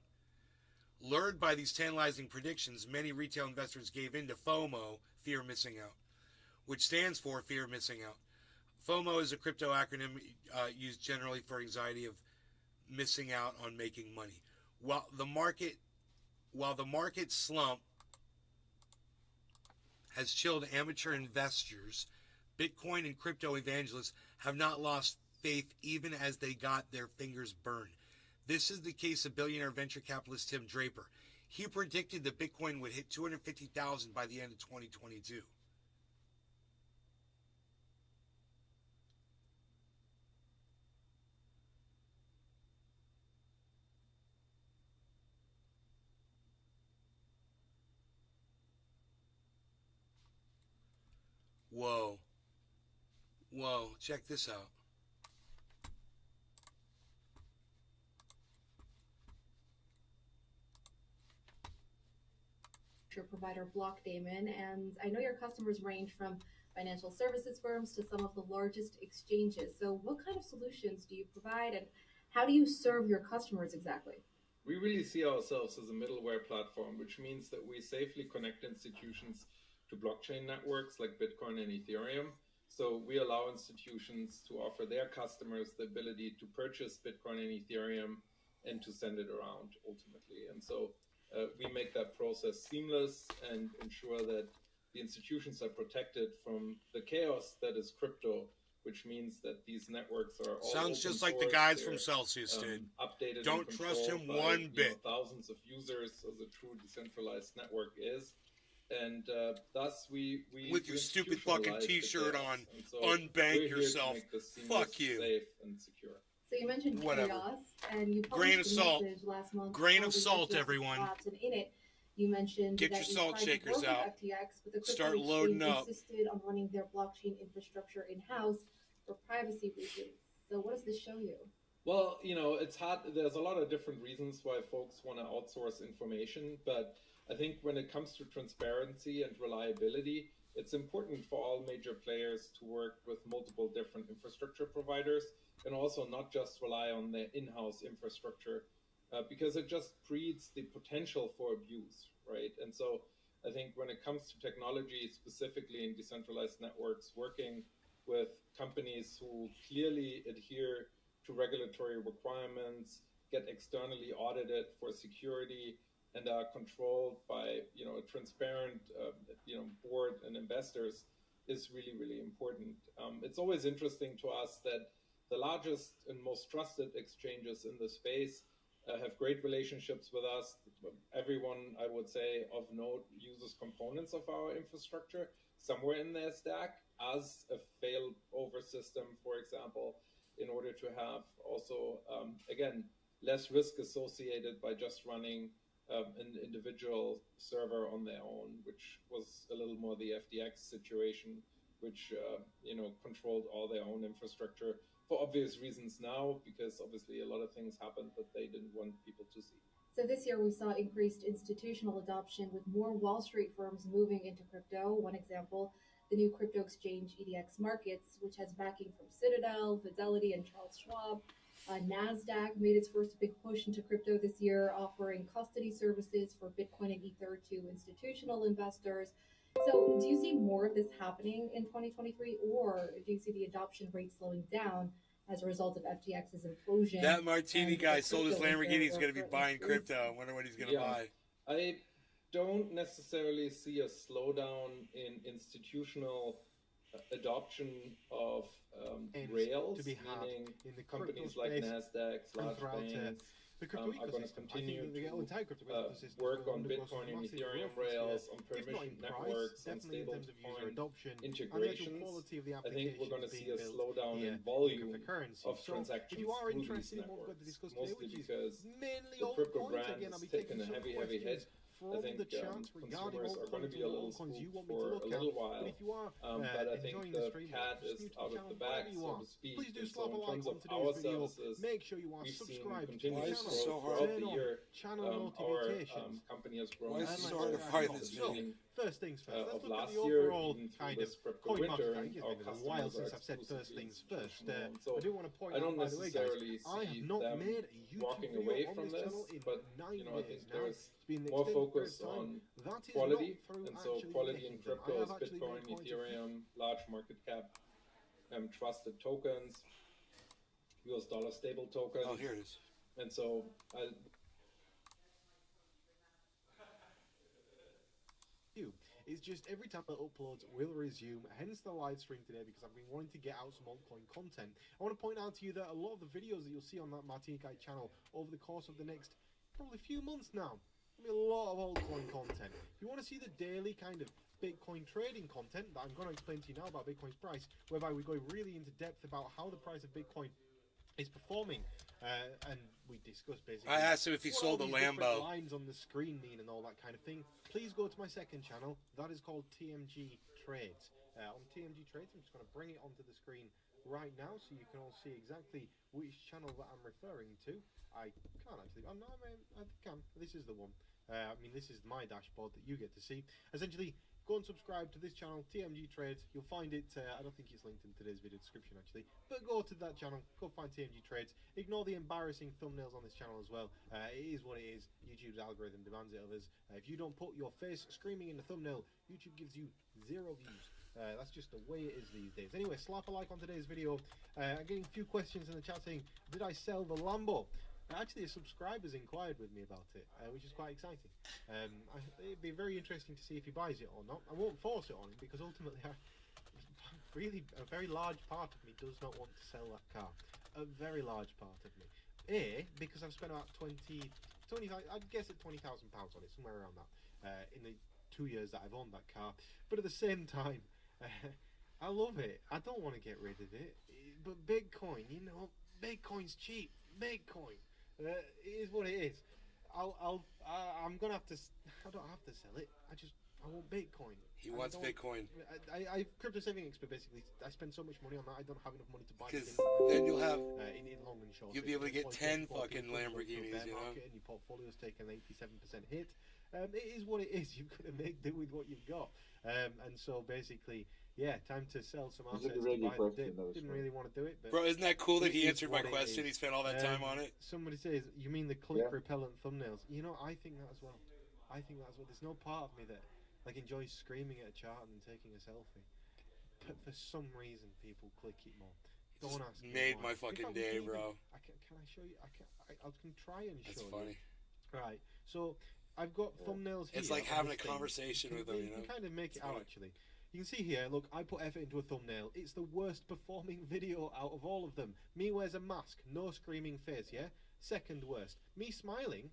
Lured by these tantalizing predictions, many retail investors gave in to FOMO, fear of missing out, which stands for fear of missing out. FOMO is a crypto acronym used generally for anxiety of missing out on making money. While the market slump has chilled amateur investors, Bitcoin and crypto evangelists have not lost faith even as they got their fingers burned. This is the case of billionaire venture capitalist Tim Draper. He predicted that Bitcoin would hit 250,000 by the end of 2022. Whoa. Whoa, check this out.
Provider Blockdaemon, and I know your customers range from financial services firms to some of the largest exchanges. So what kind of solutions do you provide, and how do you serve your customers exactly?
We really see ourselves as a middleware platform, which means that we safely connect institutions to blockchain networks like Bitcoin and Ethereum. So we allow institutions to offer their customers the ability to purchase Bitcoin and Ethereum and to send it around ultimately. And so we make that process seamless and ensure that the institutions are protected from the chaos that is crypto, which means that these networks are all
sounds
open
just like the
source.
guys
They're,
from Celsius did.
Updated.
Don't
and
trust him
controlled by,
one bit.
Thousands of users, as a true decentralized network is, and thus we
with your stupid fucking
institutionalize the
T-shirt
chaos.
on,
And so
unbank
we're here to
yourself.
make this seamless,
Fuck you.
safe and secure.
So you mentioned
Whatever.
chaos, and you
Grain
published
of
a
salt.
message last month.
Grain of
called the
salt,
FTX
everyone.
Collapse, and in it, you mentioned
Get
that
your
you
salt
tried to
shakers
broker
out.
FTX, but the crypto
Start
exchange
loading up.
insisted on running their blockchain infrastructure in-house for privacy reasons. So what does this show you?
Well, it's hard. There's a lot of different reasons why folks want to outsource information, but I think when it comes to transparency and reliability, it's important for all major players to work with multiple different infrastructure providers and also not just rely on their in-house infrastructure because it just breeds the potential for abuse, right? And so I think when it comes to technology, specifically in decentralized networks, working with companies who clearly adhere to regulatory requirements, get externally audited for security, and are controlled by a transparent board and investors is really, really important. It's always interesting to us that the largest and most trusted exchanges in the space have great relationships with us. Everyone, I would say, of note uses components of our infrastructure somewhere in their stack as a failover system, for example, in order to have also, again, less risk associated by just running an individual server on their own, which was a little more the FTX situation, which controlled all their own infrastructure for obvious reasons now, because obviously a lot of things happened that they didn't want people to see.
So this year we saw increased institutional adoption with more Wall Street firms moving into crypto. One example, the new crypto exchange EDX Markets, which has backing from Citadel, Fidelity, and Charles Schwab. NASDAQ made its first big push into crypto this year, offering custody services for Bitcoin and Ether to institutional investors. So do you see more of this happening in 2023, or do you see the adoption rate slowing down as a result of FTX's implosion.
That Martini
and
guy
the
sold his
crypto
Lamborghini. He's
era
going to be
for
buying
increased-
crypto. I wonder what he's going to
Yeah.
buy.
I don't necessarily see a slowdown in institutional adoption of
And
Rails,
to be had
meaning
in the crypto
companies like
space
Nasdaq,
and
large
throughout
banks,
the crypto
are going to
ecosystem. I think
continue
that the
to
entire crypto ecosystem
work
will
on
undergo some
Bitcoin and
massive
Ethereum
growth this year,
rails, on
if not in
permission
price,
networks, on
definitely in terms of user
stablecoin
adoption and the actual
integrations.
quality of the
I think
applications
we're going to see
being
a
built
slowdown
here
in volume
cryptocurrency.
of
So
transactions
if you are
through these
interested in what we're going to
networks,
discuss today,
mostly
which is
because
mainly
the crypto
altcoins,
brand
again, I'll
has
be taking
taken a
some
heavy
questions
hit.
from
I think
the chat regarding
consumers are going to
altcoins
be a
and
little
altcoins you
spooked
want me to
for a
look
little
at.
while.
But if you are
But I think
enjoying
the
the stream,
cat
just
is
new to
out
the
of
channel,
the bag,
wherever you
so
are,
to speak.
please do
And
slap
so
a
in
like
terms
on
of
today's
our
video.
services,
Make sure you are
we've seen
subscribed to the
continuous
Why is
channel.
it so
growth
hard?
throughout
Turn
the
on
year.
channel
Our
notifications.
company has grown
Why is it
And
so
let's
hard to
start
find
off.
this
So,
video?
first things first, let's
Of
look at
last
the
year,
overall
even through
kind
this
of
crypto
coin
winter,
market. I think it's
our
been a while
customers are
since I've said first
exclusively
things first.
institutional owned. So
I do want to point
I
out,
don't
by the way, guys,
necessarily
I have
see
not
them
made a YouTube
walking
video
away
on
from
this
this,
channel in
but
9
you know, I
years
think
now.
there's
It's been an
more
extended period
focus
of time.
on
That is
quality,
not through
and so
actually
quality in
making them. I
crypto
have
is
actually
Bitcoin,
made points of
Ethereum, large market cap, trusted tokens, US dollar stable tokens,
Oh, here it is.
and so
you. It's just every time I upload will resume, hence the live stream today, because I've been wanting to get out some altcoin content. I want to point out to you that a lot of the videos that you'll see on that Martini Guy channel over the course of the next probably few months now, there'll be a lot of altcoin content. If you want to see the daily kind of Bitcoin trading content that I'm going to explain to you now about Bitcoin's price, whereby we go really into depth about how the price of Bitcoin is performing, and we discuss basically.
I asked him if he
what
sold
all
a
these different
Lambo.
lines on the screen mean and all that kind of thing. Please go to my second channel. That is called TMG Trades. On TMG Trades, I'm just going to bring it onto the screen right now so you can all see exactly which channel that I'm referring to. I can't actually. Oh no, I can. This is the one. I mean, this is my dashboard that you get to see. Essentially, go and subscribe to this channel, TMG Trades. You'll find it. I don't think it's linked in today's video description actually, but go to that channel. Go find TMG Trades. Ignore the embarrassing thumbnails on this channel as well. It is what it is. YouTube's algorithm demands it of us. If you don't put your face screaming in the thumbnail, YouTube gives you 0 views. That's just the way it is these days. Anyway, slap a like on today's video. I'm getting a few questions in the chat saying, did I sell the Lambo? Actually, a subscriber's inquired with me about it, which is quite exciting. It'd be very interesting to see if he buys it or not. I won't force it on him because ultimately, really, a very large part of me does not want to sell that car. A very large part of me. Because I've spent about 20, I'd guess at £20,000 on it, somewhere around that, in the 2 years that I've owned that car. But at the same time, I love it. I don't want to get rid of it. But Bitcoin, you know, Bitcoin's cheap. Bitcoin. It is what it is. I'm gonna have to. I don't have to sell it. I want Bitcoin.
He wants Bitcoin.
I crypto saving expert basically. I spend so much money on that. I don't have enough money to buy
Because
anything.
then you'll have.
In long and short.
You'll be able to get
Once
10
you bought
fucking
it, you put it
Lamborghinis,
into a bear
you know?
market and your portfolio's taken an 87% hit. It is what it is. You've got to make do with what you've got. And so basically, yeah, time to sell some
This is
assets
a really
to buy the
question,
dip.
though,
Didn't
so-
really want to do it, but
Bro, isn't that cool that
It
he
is
answered my
what it
question?
is.
He spent all that time on it.
Somebody says, you mean the click
Yeah.
repellent thumbnails? You know, I think that as well. I think that as well. There's no part of me that like enjoys screaming at a chart and taking a selfie. But for some reason, people click it more.
Just
Don't ask me
made
why.
my fucking
In fact, we
day,
can
bro.
Can I show you? I can try and
That's
show
funny.
you. Right. So I've got thumbnails here.
It's like
on
having
this
a
thing.
conversation with them,
You
you
can
know?
kind of make
It's
it out
funny.
actually. You can see here, look, I put effort into a thumbnail. It's the worst performing video out of all of them. Me wears a mask, no screaming face, yeah? Second worst. Me smiling,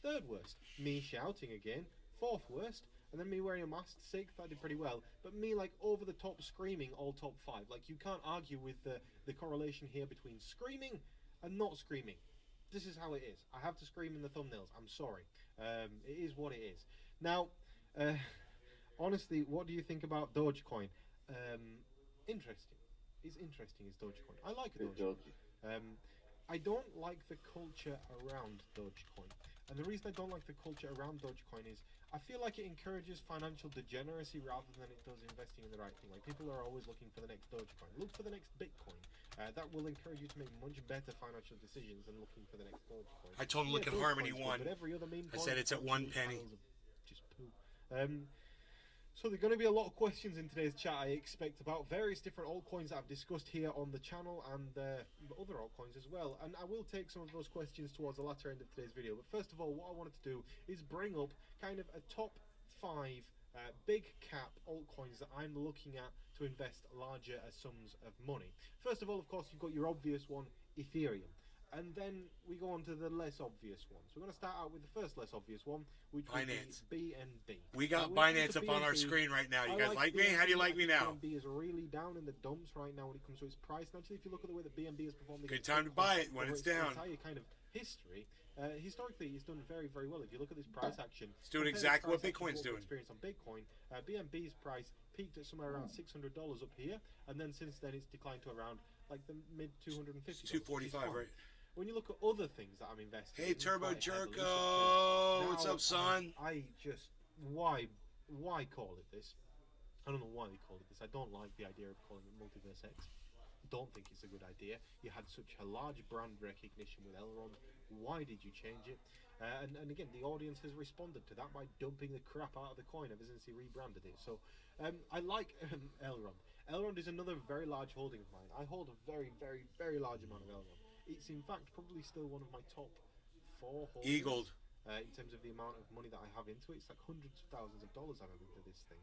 third worst. Me shouting again, fourth worst. And then me wearing a mask, sixth, I did pretty well. But me like over the top screaming, all top 5. Like you can't argue with the correlation here between screaming and not screaming. This is how it is. I have to scream in the thumbnails. I'm sorry. It is what it is. Now, honestly, what do you think about Dogecoin? Interesting. It's interesting, is Dogecoin. I like
Bit
Dogecoin.
dodgy.
I don't like the culture around Dogecoin. And the reason I don't like the culture around Dogecoin is I feel like it encourages financial degeneracy rather than it does investing in the right thing. Like people are always looking for the next Dogecoin. Look for the next Bitcoin. That will encourage you to make much better financial decisions than looking for the next Dogecoin.
I told him look at
Dogecoin's
Harmony
good,
One.
but every other meme
I
coin
said it's at
is
1
absolute
penny.
piles of just poo. So there are going to be a lot of questions in today's chat, I expect, about various different altcoins that I've discussed here on the channel and other altcoins as well. And I will take some of those questions towards the latter end of today's video. But first of all, what I wanted to do is bring up kind of a top 5 big cap altcoins that I'm looking at to invest larger sums of money. First of all, of course, you've got your obvious one, Ethereum. And then we go on to the less obvious ones. We're going to start out with the first less obvious one, which would
Binance.
be BNB.
We got
Now, when it
Binance
comes
up
to
on our
BNB,
screen right now. You
I
guys like me?
BNB.
How do you like me now?
BNB is really down in the dumps right now when it comes to its price. And actually, if you look at the way that BNB has performed,
Good time to buy it when
over
it's down.
Entire kind of history. Historically, it's done very, very well. If you look at this price action,
It's doing
compare
exactly
the
what
price action
Bitcoin's
to
doing.
we've experienced on Bitcoin, BNB's price peaked at somewhere around $600 up here, and then since then it's declined to around like the mid 250.
245, right?
When you look at other things that I'm investing
Hey,
in,
Turbo
quite heavily, such
Jerko,
as-
what's
now,
up, son?
I just why call it this? I don't know why they call it this. I don't like the idea of calling it Multiverse X. Don't think it's a good idea. You had such a large brand recognition with Elrond. Why did you change it? And again, the audience has responded to that by dumping the crap out of the coin ever since he rebranded it. So I like Elrond. Elrond is another very large holding of mine. I hold a very, very, very large amount of Elrond. It's in fact probably still one of my top 4 holdings.
Eagled.
In terms of the amount of money that I have into it. It's like hundreds of thousands of dollars I have into this thing.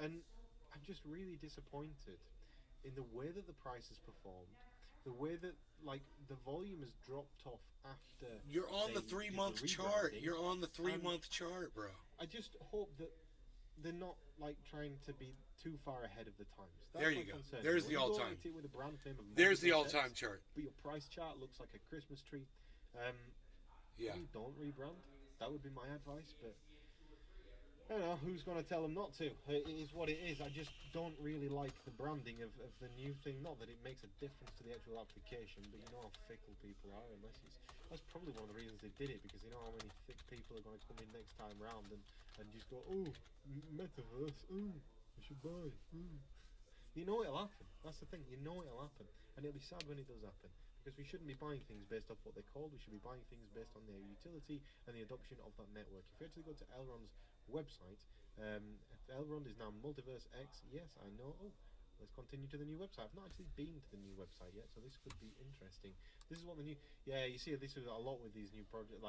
And I'm just really disappointed in the way that the price has performed, the way that like the volume has dropped off after
You're on the
they did
3-month
the
chart.
rebranding.
You're on the 3-month chart, bro.
I just hope that they're not like trying to be too far ahead of the times. That's
There
my
you go.
concern.
There's
When
the
you go
all-time.
at it with a brand name of
There's the
Multiverse
all-time
X,
chart.
but your price chart looks like a Christmas tree.
Yeah.
Maybe don't rebrand. That would be my advice, but I don't know who's going to tell them not to. It is what it is. I just don't really like the branding of the new thing. Not that it makes a difference to the actual application, but you know how fickle people are. Unless it's that's probably one of the reasons they did it, because they know how many thick people are going to come in next time round and just go, oh, metaverse, oh, I should buy. Oh. You know it'll happen. That's the thing. You know it'll happen, and it'll be sad when it does happen. Because we shouldn't be buying things based off what they're called. We should be buying things based on their utility and the adoption of that network. If you actually go to Elrond's website, Elrond is now Multiverse X. Yes, I know. Oh, let's continue to the new website. I've not actually been to the new website yet, so this could be interesting. This is what the new. Yeah, you see, this is a lot with these new project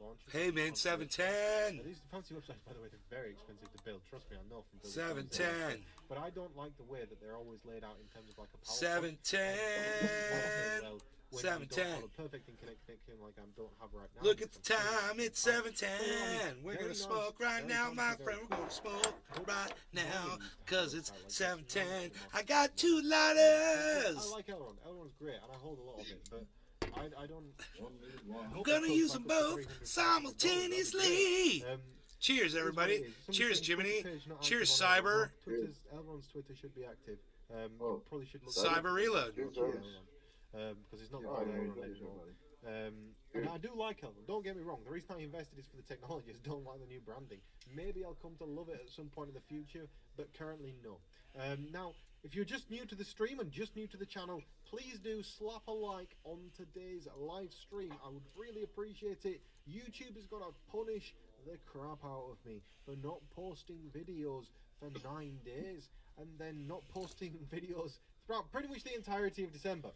launches.
Hey, man, 710.
These fancy websites, by the way, they're very expensive to build. Trust me, I know from building.
710.
But I don't like the way that they're always laid out in terms of like a PowerPoint.
710.
Well, when
710.
you don't have a perfect internet connection like I don't have right now.
Look at the
because
time,
I'm
it's
struggling.
710. We're gonna smoke right now, my friend. We're gonna smoke right now, cause it's 710. I got 2
I
lighters.
like Elrond. Elrond's great, and I hold a lot of it, but I don't.
I'm gonna use them both simultaneously. Cheers, everybody. Cheers, Jiminy. Cheers, Cyber.
Elrond's Twitter should be active. Probably should look
Cyber Reload.
because it's not called Elrond anymore. And I do like Elrond, don't get me wrong. The reason I invested is for the technology. I just don't like the new branding. Maybe I'll come to love it at some point in the future, but currently no. Now, if you're just new to the stream and just new to the channel, please do slap a like on today's live stream. I would really appreciate it. YouTube is going to punish the crap out of me for not posting videos for 9 days and then not posting videos throughout pretty much the entirety of December.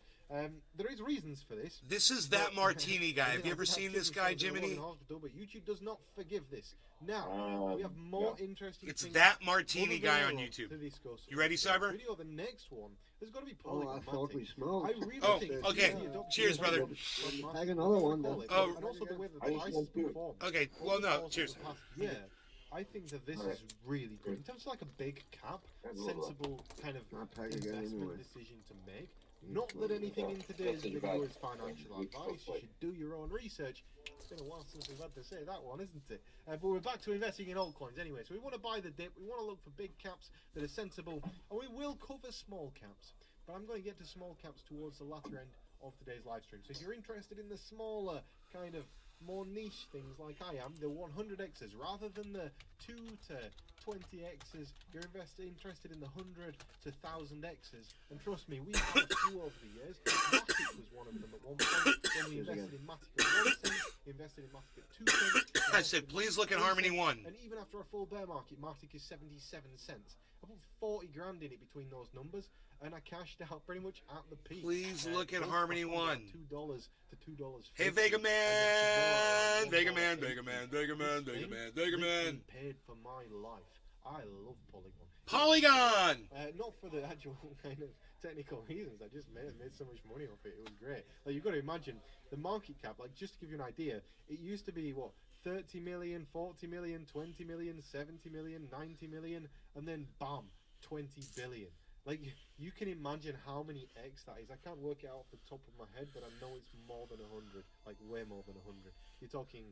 There is reasons for this.
This is that martini guy. Have you ever seen this guy, Jiminy?
But YouTube does not forgive this. Now, we have more interesting
It's
things
that martini
other than
guy on
Elrond
YouTube.
to discuss.
You ready, Cyber?
Video, the next one, there's got to be
Oh, I thought we
polychromatic.
smoked.
I really
Oh,
think
okay.
the adoption
Cheers,
of
brother.
polychromatic,
Tag another one,
call
then.
it,
Oh.
and also the way that
I
the
just
price
want to-
performed.
Okay, well,
over the
no,
course of
cheers.
the past year, I think that this is really good. In terms of like a big cap, sensible kind of
Not peg again
investment
anyway.
decision to make. Not that anything in today's video is financial advice. You should do your own research. It's been a while since we've had to say that one, isn't it? But we're back to investing in altcoins anyway. So we want to buy the dip. We want to look for big caps that are sensible, and we will cover small caps. But I'm going to get to small caps towards the latter end of today's live stream. So if you're interested in the smaller kind of more niche things like I am, the 100x's rather than the 2 to 20x's, you're interested in the 100 to 1000x's, and trust me, we've had a few over the years. Matic was one of them at one point when we invested in Matic at 1 cent. invested in Matic at 2 cents.
I said, please look at Harmony One.
And even after a full bear market, Matic is 77 cents. I put 40 grand in it between those numbers, and I cashed out pretty much at the peak.
Please look at
both
Harmony
from
One.
$2 to $2.
Hey, Vega Man! Vega Man, Vega Man, Vega Man, Vega Man, Vega Man.
Paid for my life. I love Polygon.
Polygon!
Not for the actual kind of technical reasons. I just made so much money off it. It was great. Like, you've got to imagine the market cap. Like, just to give you an idea, it used to be what, 30 million, 40 million, 20 million, 70 million, 90 million, and then bam, 20 billion. Like, you can imagine how many X that is. I can't work it out off the top of my head, but I know it's more than 100. Like, way more than 100. You're talking,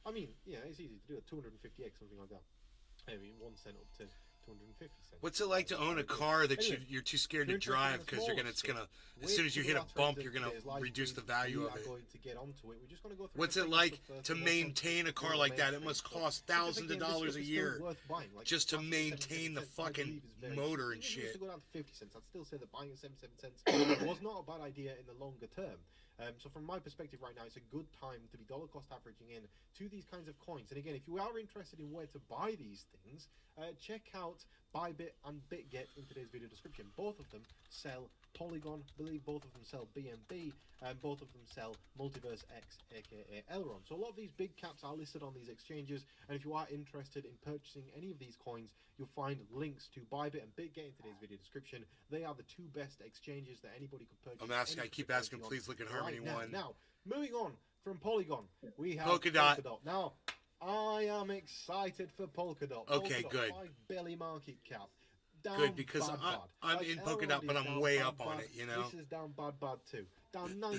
I mean, yeah, it's easy to do it. 250X, something like that. I mean, 1 cent up to 250 cents.
What's it like to own a car that
Anyway,
you're too scared to
you're interested in
drive
the
because it's gonna as
Wait
soon as you
till
hit a
our trends
bump
of
you're gonna
today's live
reduce
stream.
the value
We
of
are
it.
going to get onto it. We're just going to go through
What's it
everything
like
first
to
and more
maintain a car like that? It must cost thousands of dollars a year just to maintain the fucking motor and shit.
To go down to 50 cents, I'd still say that buying at 77 cents was not a bad idea in the longer term. So from my perspective right now, it's a good time to be dollar cost averaging in to these kinds of coins. And again, if you are interested in where to buy these things, check out Bybit and BitGet in today's video description. Both of them sell Polygon, I believe both of them sell BNB, and both of them sell Multiverse X, aka Elrond. So a lot of these big caps are listed on these exchanges, and if you are interested in purchasing any of these coins, you'll find links to Bybit and BitGet in today's video description. They are the two best exchanges that anybody could purchase.
I'm asking, I keep asking, please look at Harmony
right now.
One.
Now, moving on from Polygon, we have
Polkadot.
Now, I am excited for Polkadot.
Okay,
Polkadot,
good.
5 billion market cap. Down
Good, because
bad.
I'm
Like,
in
Elrond
Polkadot,
is
but I'm
down
way
bad,
up on
bad.
it, you know?
This is down bad too. Down 90%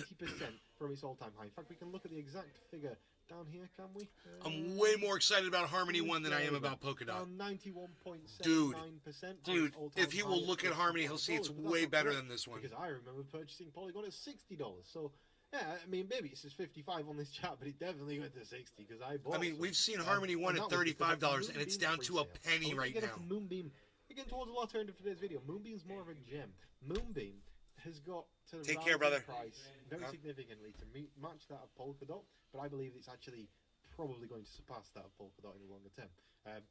from its all-time high. In fact, we can look at the exact figure down here, can we?
I'm way more excited about Harmony One than I am about Polkadot.
Down 91.79%.
Dude, if he will look at Harmony, he'll see it's way better than this one.
Because I remember purchasing Polygon at $60. So, yeah, I mean, maybe it says 55 on this chart, but it definitely went to 60 because I bought.
I mean,
some.
we've seen Harmony One
And
at
that was because of the
$35, and it's
Moonbeam
down to a
pre-sale.
penny
I
right
get
now.
it from Moonbeam. Again, towards the latter end of today's video, Moonbeam's more of a gem. Moonbeam has got to
Take
rise
care,
in
brother.
price very
Huh?
significantly to match that of Polkadot, but I believe it's actually probably going to surpass that of Polkadot in the longer term.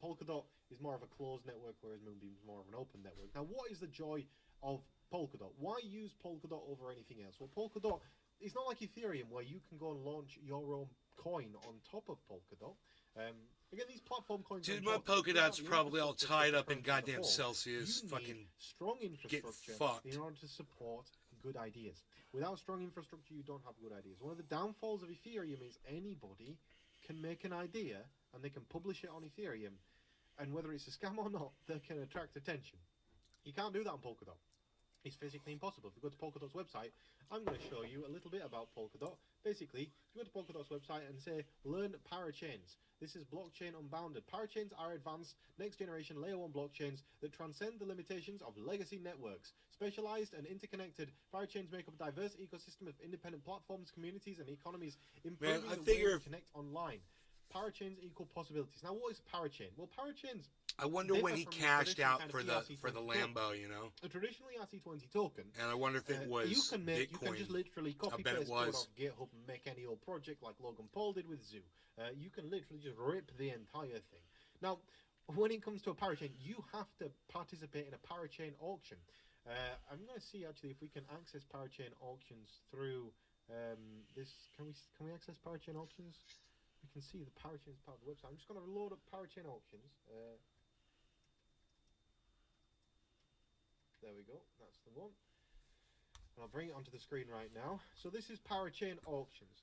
Polkadot is more of a closed network, whereas Moonbeam is more of an open network. Now, what is the joy of Polkadot? Why use Polkadot over anything else? Well, Polkadot, it's not like Ethereum where you can go and launch your own coin on top of Polkadot. Again, these platform coins.
Dude,
on
my
top,
Polkadot's
without the
probably all
infrastructure
tied up in
currently
goddamn
before,
Celsius.
you
Fucking
need strong infrastructure
fucked.
in order to support good ideas. Without strong infrastructure, you don't have good ideas. One of the downfalls of Ethereum is anybody can make an idea and they can publish it on Ethereum, and whether it's a scam or not, they can attract attention. You can't do that on Polkadot. It's physically impossible. If you go to Polkadot's website, I'm going to show you a little bit about Polkadot. Basically, you go to Polkadot's website and say, learn parachains. This is blockchain unbounded. Parachains are advanced, next-generation layer 1 blockchains that transcend the limitations of legacy networks. Specialized and interconnected, parachains make up a diverse ecosystem of independent platforms, communities, and economies, improving
I
the
figure
way we
if-
connect online. Parachains equal possibilities. Now, what is a parachain? Well, parachains,
I wonder when he
differ from
cashed
traditional
out
kind
for
of
the
ERC-20
Lambo, you know.
a traditional ERC-20 token.
And I wonder if it was
you can
Bitcoin.
just literally copy
bet it
paste code
was.
off GitHub and make any old project like Logan Paul did with Zoo. You can literally just rip the entire thing. Now, when it comes to a parachain, you have to participate in a parachain auction. I'm going to see actually if we can access parachain auctions through this. Can we access parachain auctions? We can see the parachains part of the website. I'm just going to load up parachain auctions. There we go. That's the one. And I'll bring it onto the screen right now. So this is parachain auctions.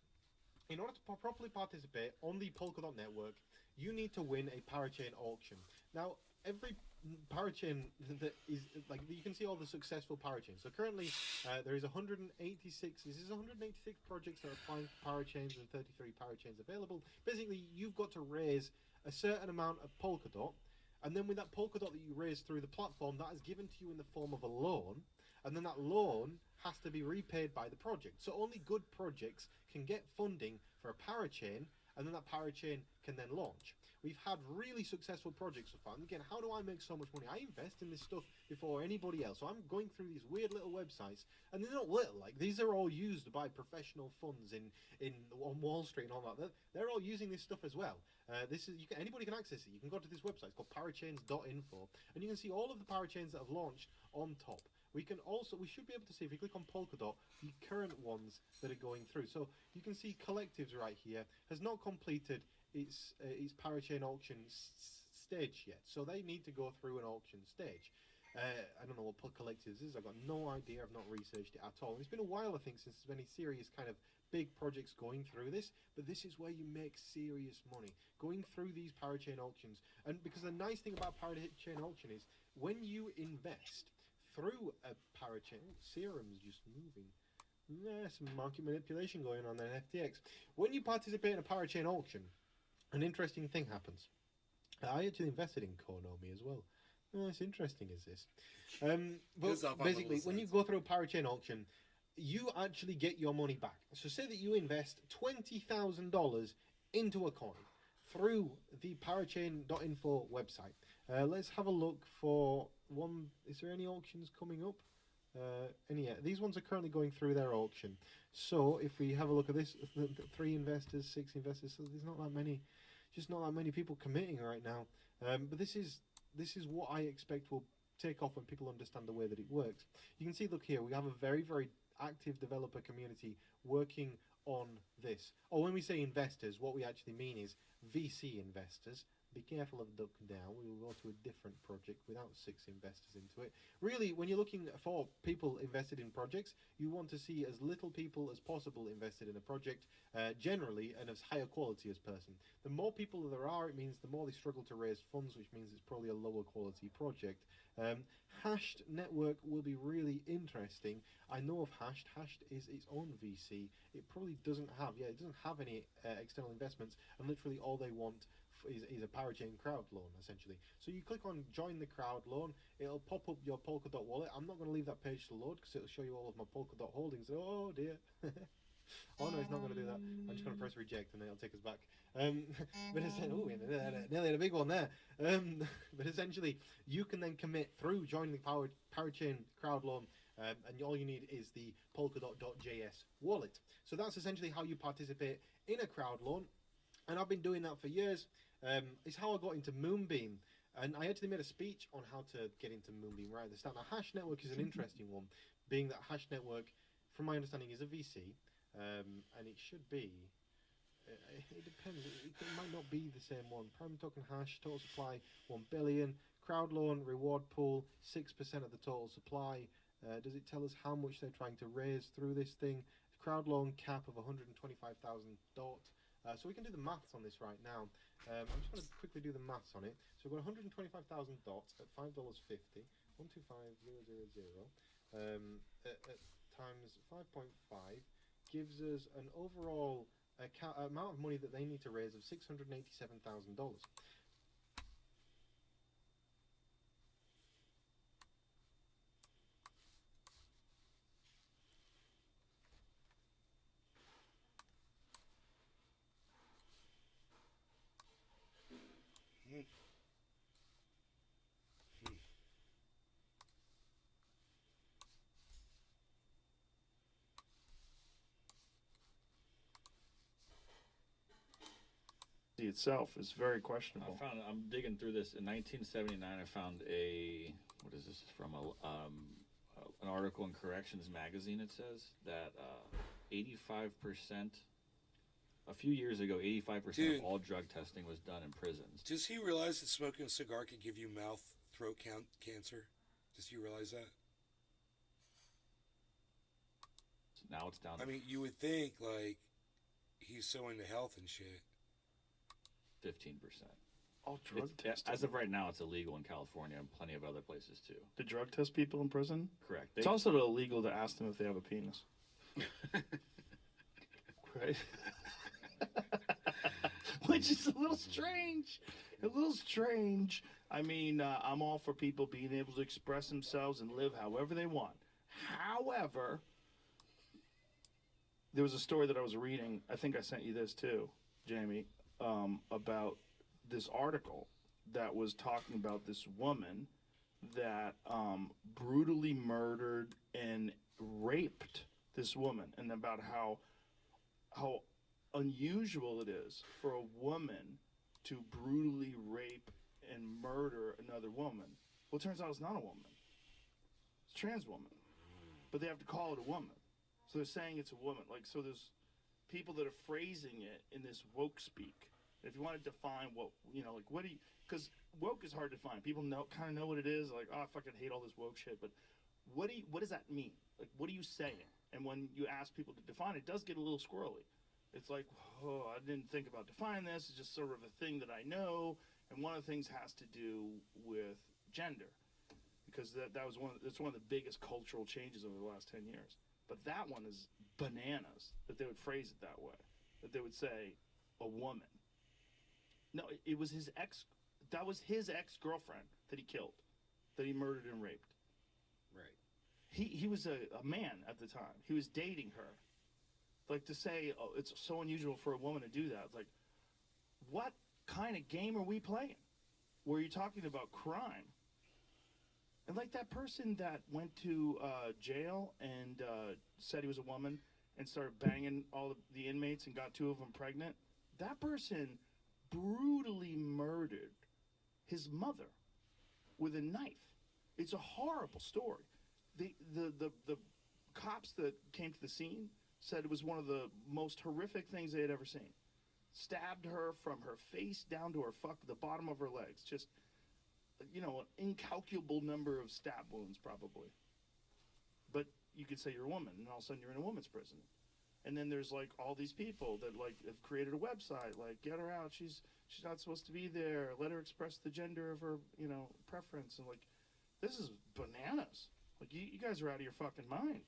In order to properly participate on the Polkadot network, you need to win a parachain auction. Now, every parachain that is like you can see all the successful parachains. So currently, there is 186. This is 186 projects that are applying for parachains and 33 parachains available. Basically, you've got to raise a certain amount of Polkadot, and then with that Polkadot that you raise through the platform, that is given to you in the form of a loan, and then that loan has to be repaid by the project. So only good projects can get funding for a parachain, and then that parachain can then launch. We've had really successful projects so far. And again, how do I make so much money? I invest in this stuff before anybody else. So I'm going through these weird little websites, and they're not little. Like, these are all used by professional funds on Wall Street and all that. They're all using this stuff as well. Anybody can access it. You can go to this website. It's called parachains.info, and you can see all of the parachains that have launched on top. We should be able to see, if we click on Polkadot, the current ones that are going through. So you can see Collectives right here has not completed its parachain auction stage yet. So they need to go through an auction stage. I don't know what Collectives is. I've got no idea. I've not researched it at all. And it's been a while, I think, since there's been any serious kind of big projects going through this. But this is where you make serious money, going through these parachain auctions. And because the nice thing about parachain auction is when you invest through a parachain, Serum's just moving. Some market manipulation going on there in FTX. When you participate in a parachain auction, an interesting thing happens. I actually invested in Konomi as well. Oh, it's interesting, is this? But basically, when you go through a parachain auction, you actually get your money back. So say that you invest $20,000 into a coin through the parachain.info website. Let's have a look for one. Is there any auctions coming up? These ones are currently going through their auction. So if we have a look at this, 3 investors, 6 investors, so there's not that many, just not that many people committing right now. But this is what I expect will take off when people understand the way that it works. You can see, look here, we have a very, very active developer community working on this. Or when we say investors, what we actually mean is VC investors. Be careful of duck down. We will go to a different project without 6 investors into it. Really, when you're looking for people invested in projects, you want to see as little people as possible invested in a project, generally, and as higher quality as person. The more people there are, it means the more they struggle to raise funds, which means it's probably a lower quality project. Hashed Network will be really interesting. I know of Hashed. Hashed is its own VC. It probably doesn't have any external investments, and literally all they want is a parachain crowd loan, essentially. So you click on join the crowd loan, it'll pop up your Polkadot wallet. I'm not going to leave that page to load because it'll show you all of my Polkadot holdings. Oh dear. Oh no, it's not going to do that. I'm just going to press reject and it'll take us back. But essentially, nearly had a big one there. But essentially, you can then commit through joining the parachain crowd loan, and all you need is the Polkadot.js wallet. So that's essentially how you participate in a crowd loan. And I've been doing that for years. It's how I got into Moonbeam. And I actually made a speech on how to get into Moonbeam right at the start. Now, Hash Network is an interesting one, being that Hash Network, from my understanding, is a VC. And it should be. It depends. It might not be the same one. Prime token hash, total supply 1 billion. Crowd loan, reward pool 6% of the total supply. Does it tell us how much they're trying to raise through this thing? Crowd loan cap of 125,000 DOT. So we can do the maths on this right now. I'm just going to quickly do the maths on it. So we've got 125,000 dots at $5.50, 125,000 times 5.5 gives us an overall amount of money that they need to raise of $687,000.
Itself is very questionable.
I'm digging through this. In 1979, I found what is this from? An article in Corrections Magazine. It says that 85%, a few years ago, 85% of all drug testing was done in prisons.
Does he realize that smoking a cigar could give you throat cancer? Does he realize that?
Now it's down.
I mean, you would think, like, he's so into health and shit.
15%.
All drug testing.
As of right now, it's illegal in California and plenty of other places too.
To drug test people in prison?
Correct.
It's also illegal to ask them if they have a penis. Right? Which is a little strange. I mean, I'm all for people being able to express themselves and live however they want. However, there was a story that I was reading. I think I sent you this too, Jamie. About this article that was talking about this woman that brutally murdered and raped this woman, and about how unusual it is for a woman to brutally rape and murder another woman. Well, it turns out it's not a woman. It's a trans woman. But they have to call it a woman. So they're saying it's a woman. Like, so there's people that are phrasing it in this woke speak. If you want to define what, you know, like, what do you, because woke is hard to define. People kind of know what it is. Like, oh, I fucking hate all this woke shit. But what does that mean? Like, what are you saying? And when you ask people to define it, it does get a little squirrely. It's like, oh, I didn't think about defining this. It's just sort of a thing that I know. And one of the things has to do with gender, because that's one of the biggest cultural changes over the last 10 years. But that one is bananas that they would phrase it that way, that they would say a woman. No, it was his ex. That was his ex-girlfriend that he killed, that he murdered and raped.
Right.
He was a man at the time. He was dating her. Like, to say, oh, it's so unusual for a woman to do that. It's like, what kind of game are we playing where you're talking about crime? And like that person that went to jail and said he was a woman and started banging all of the inmates and got 2 of them pregnant, that person brutally murdered his mother with a knife. It's a horrible story. The cops that came to the scene said it was one of the most horrific things they had ever seen. Stabbed her from her face down to the bottom of her legs. Just, you know, an incalculable number of stab wounds, probably. But you could say you're a woman, and all of a sudden you're in a woman's prison. And then there's like all these people that like have created a website, like, get her out, she's not supposed to be there, let her express the gender of her, you know, preference. And like, this is bananas. Like, you guys are out of your fucking mind.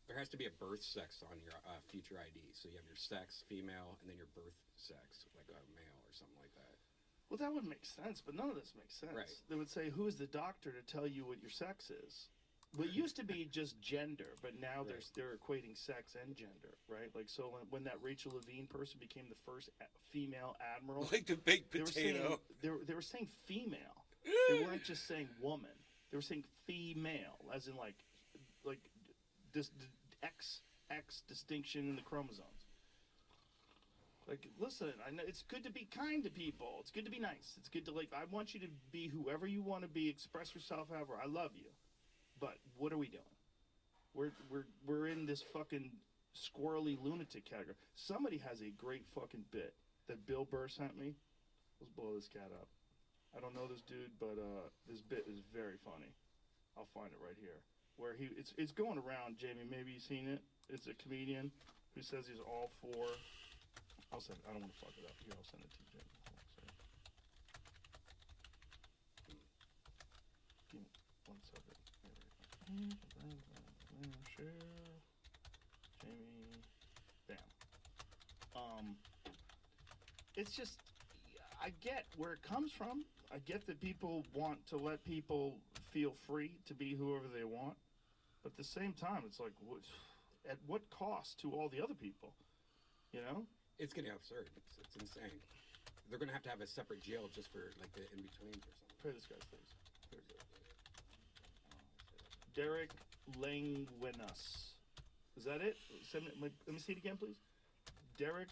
There has to be a birth sex on your future ID. So you have your sex, female, and then your birth sex, like a male or something like that.
Well, that would make sense, but none of this makes sense.
Right.
They would say, who is the doctor to tell you what your sex is? Well, it used to be just gender, but now
Right.
they're equating sex and gender, right? Like, so when that Rachel Levine person became the first female admiral,
Like the baked
they were saying
potato.
they were saying female. They weren't just saying woman. They were saying female, as in like this X distinction in the chromosomes. Like, listen, I know it's good to be kind to people. It's good to be nice. It's good to, like, I want you to be whoever you want to be. Express yourself however. I love you. But what are we doing? We're in this fucking squirrely lunatic category. Somebody has a great fucking bit that Bill Burr sent me. Let's blow this cat up. I don't know this dude, but this bit is very funny. I'll find it right here. Where it's going around, Jamie. Maybe you've seen it. It's a comedian who says he's all for. I'll send it. I don't want to fuck it up. Here, I'll send it to you, Jamie. Give me 1 second. There we go. Share. Jamie. Bam. It's just, I get where it comes from. I get that people want to let people feel free to be whoever they want. But at the same time, it's like, at what cost to all the other people? You know?
It's getting absurd. It's insane. They're going to have a separate jail just for like the in-betweens or something.
Play this guy, please. Here we go. Derek Languinas. Is that it? Let me see it again, please. Derek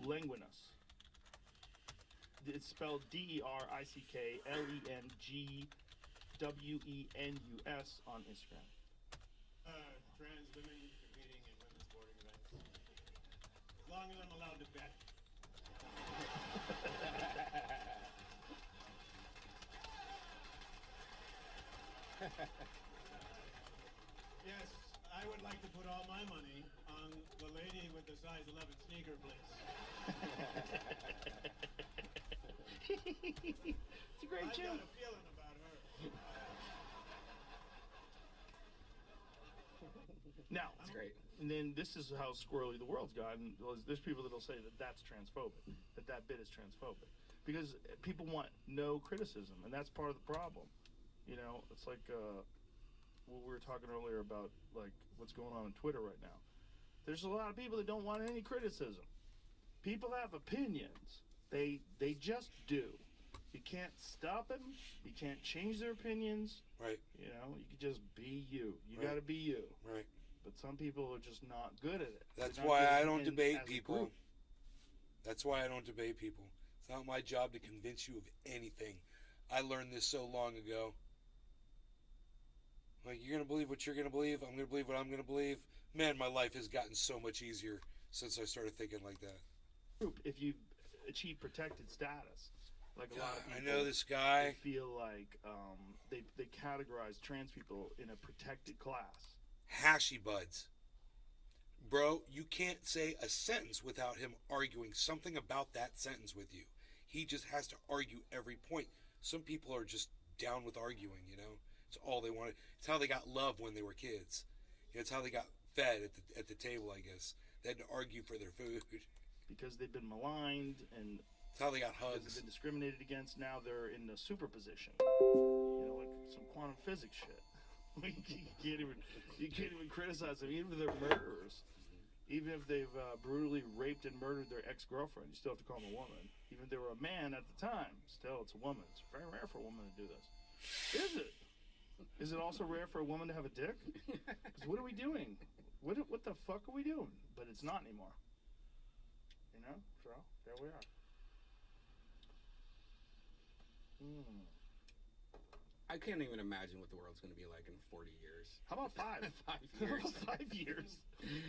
Languinas. It's spelled DericKLengWeNus on Instagram.
Trans women competing in women's sporting events. As long as I'm allowed to bet. Yes, I would like to put all my money on the lady with the size 11 sneaker, please.
It's a great
I've
joke.
got a feeling about her.
Now,
It's great.
and then this is how squirrely the world's gotten. There's people that'll say that that's transphobic, that bit is transphobic, because people want no criticism, and that's part of the problem. You know, it's like what we were talking earlier about, like what's going on Twitter right now. There's a lot of people that don't want any criticism. People have opinions. They just do. You can't stop them. You can't change their opinions.
Right.
You know, you can just be you. You
Right.
got to be you.
Right.
But some people are just not good at it.
That's
They're not
why
good
I
at
don't
it
debate
as a
people.
group.
That's why I don't debate people. It's not my job to convince you of anything. I learned this so long ago. Like, you're going to believe what you're going to believe. I'm going to believe what I'm going to believe. Man, my life has gotten so much easier since I started thinking like that.
Group, if you achieve protected status, like a lot of
I
people,
know this guy.
they feel like they categorize trans people in a protected class.
Hashy buds. Bro, you can't say a sentence without him arguing something about that sentence with you. He just has to argue every point. Some people are just down with arguing, you know? It's all they wanted. It's how they got love when they were kids. You know, it's how they got fed at the table, I guess. They had to argue for their food.
Because they've been maligned and
It's how they got
because
hugs.
they've been discriminated against. Now they're in the superposition. You know, like some quantum physics shit. you can't even criticize them, even if they're murderers. Even if they've brutally raped and murdered their ex-girlfriend, you still have to call them a woman. Even if they were a man at the time, still it's a woman. It's very rare for a woman to do this. Is it? Is it also rare for a woman to have a dick? 'Cause what are we doing? What the fuck are we doing? But it's not anymore. You know? So, there we are.
I can't even imagine what the world's going to be like in 40 years.
How about 5?
5
How
years.
about 5 years?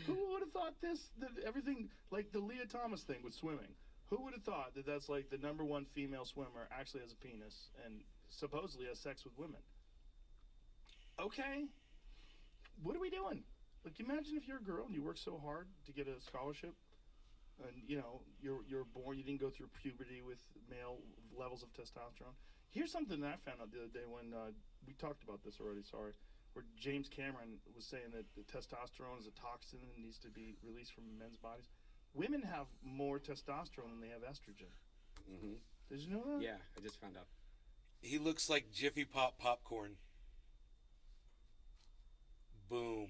Who would have thought this? That everything, like the Leah Thomas thing with swimming. Who would have thought that that's like the #1 female swimmer actually has a penis and supposedly has sex with women? Okay. What are we doing? Like, imagine if you're a girl and you work so hard to get a scholarship, and you know you're born, you didn't go through puberty with male levels of testosterone. Here's something that I found out the other day when we talked about this already. Sorry, where James Cameron was saying that the testosterone is a toxin and needs to be released from men's bodies. Women have more testosterone than they have estrogen.
Mm-hmm.
Did you know that?
Yeah, I just found out.
He looks like Jiffy Pop popcorn. Boom.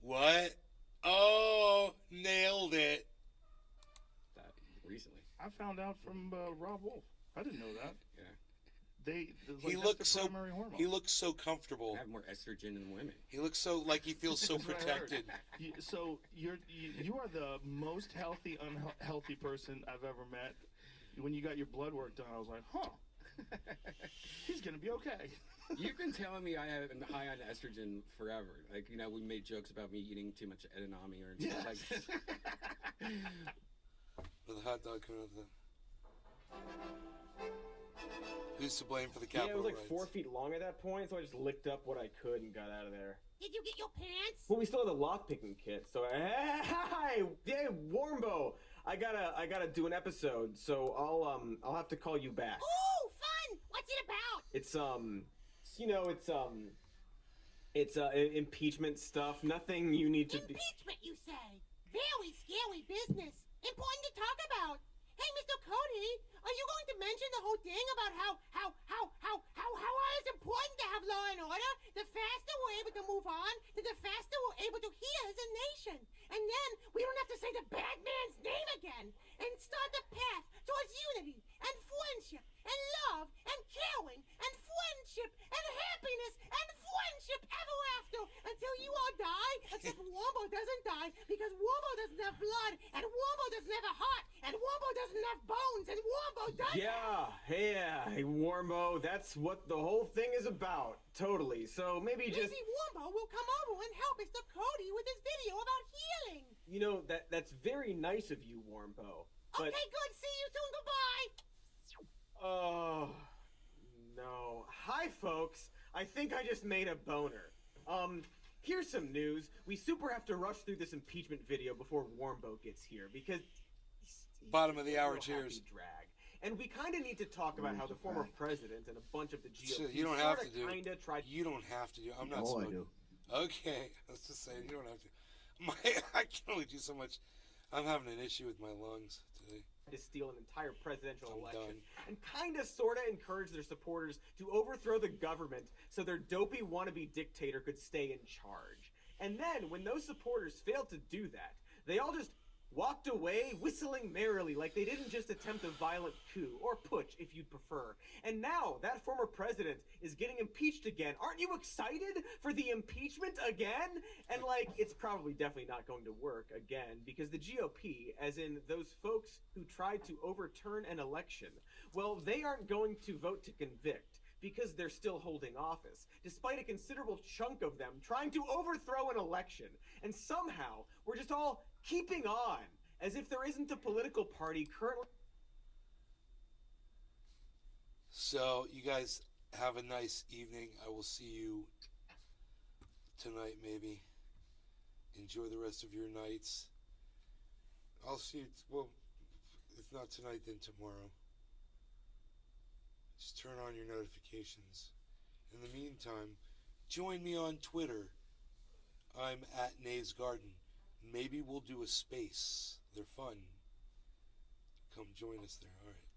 What? Oh, nailed it.
That recently.
I found out from Rob Wolf. I didn't know that.
Yeah.
He looks so. He looks so comfortable.
I have more estrogen than women.
He looks so like he feels so
That's what I heard.
protected.
So you are the most healthy, unhealthy person I've ever met. When you got your blood work done, I was like, huh, he's gonna be okay.
You've been telling me I have been high on estrogen forever. Like, you know, we made jokes about me eating too much edamame or
Yes.
like.
With a hot dog coming out the. Who's to blame for the
Yeah, it
Capitol
was like
riots?
4 feet long at that point, so I just licked up what I could and got out of there.
Did you get your pants?
Well, we still had the lockpicking kit, so hey, Warmbo, I gotta do an episode, so I'll have to call you back.
Ooh, fun! What's it about?
It's impeachment stuff. Nothing you need to.
Impeachment, you say? Very scary business. Important to talk about. Hey, Mr. Cody, are you going to mention the whole thing about how it's important to have law and order? The faster we're able to move on, the faster we're able to heal as a nation. And then we don't have to say the bad man's name again. And start the path towards unity and friendship and love and caring and friendship and happiness and friendship ever after until you all die, except Wombo doesn't die because Wombo doesn't have blood and Wombo doesn't have a heart and Wombo doesn't have bones and Wombo does.
Hey, Warmbo, that's what the whole thing is about. Totally. So maybe just.
Maybe Wombo will come over and help Mr. Cody with his video about healing.
You know that's very nice of you, Warmbo. But...
Okay, good. See you soon. Goodbye.
Oh, no. Hi, folks. I think I just made a boner. Here's some news. We super have to rush through this impeachment video before Warmbo gets here because he's
Bottom of the hour,
a real happy
cheers.
drag. And we kind of need to talk about how the former president and a bunch of the GOP
So you don't have to do.
kind of tried.
You don't have to do. I'm not
Oh, I
smoking.
do.
Okay, let's just say you don't have to. I can only do so much. I'm having an issue with my lungs today.
To steal an entire presidential
I'm
election
done.
and kind of sort of encourage their supporters to overthrow the government so their dopey wannabe dictator could stay in charge. And then when those supporters failed to do that, they all just walked away whistling merrily like they didn't just attempt a violent coup, or putsch if you'd prefer. And now that former president is getting impeached again. Aren't you excited for the impeachment again? And like, it's probably definitely not going to work again, because the GOP, as in those folks who tried to overturn an election, well, they aren't going to vote to convict, because they're still holding office, despite a considerable chunk of them trying to overthrow an election. And somehow, we're just all keeping on, as if there isn't a political party currently.
So, you guys have a nice evening. I will see you tonight, maybe. Enjoy the rest of your nights. I'll see you, well, if not tonight, then tomorrow. Just turn on your notifications. In the meantime, join me on Twitter. I'm at Nave's Garden. Maybe we'll do a space. They're fun. Come join us there. All right.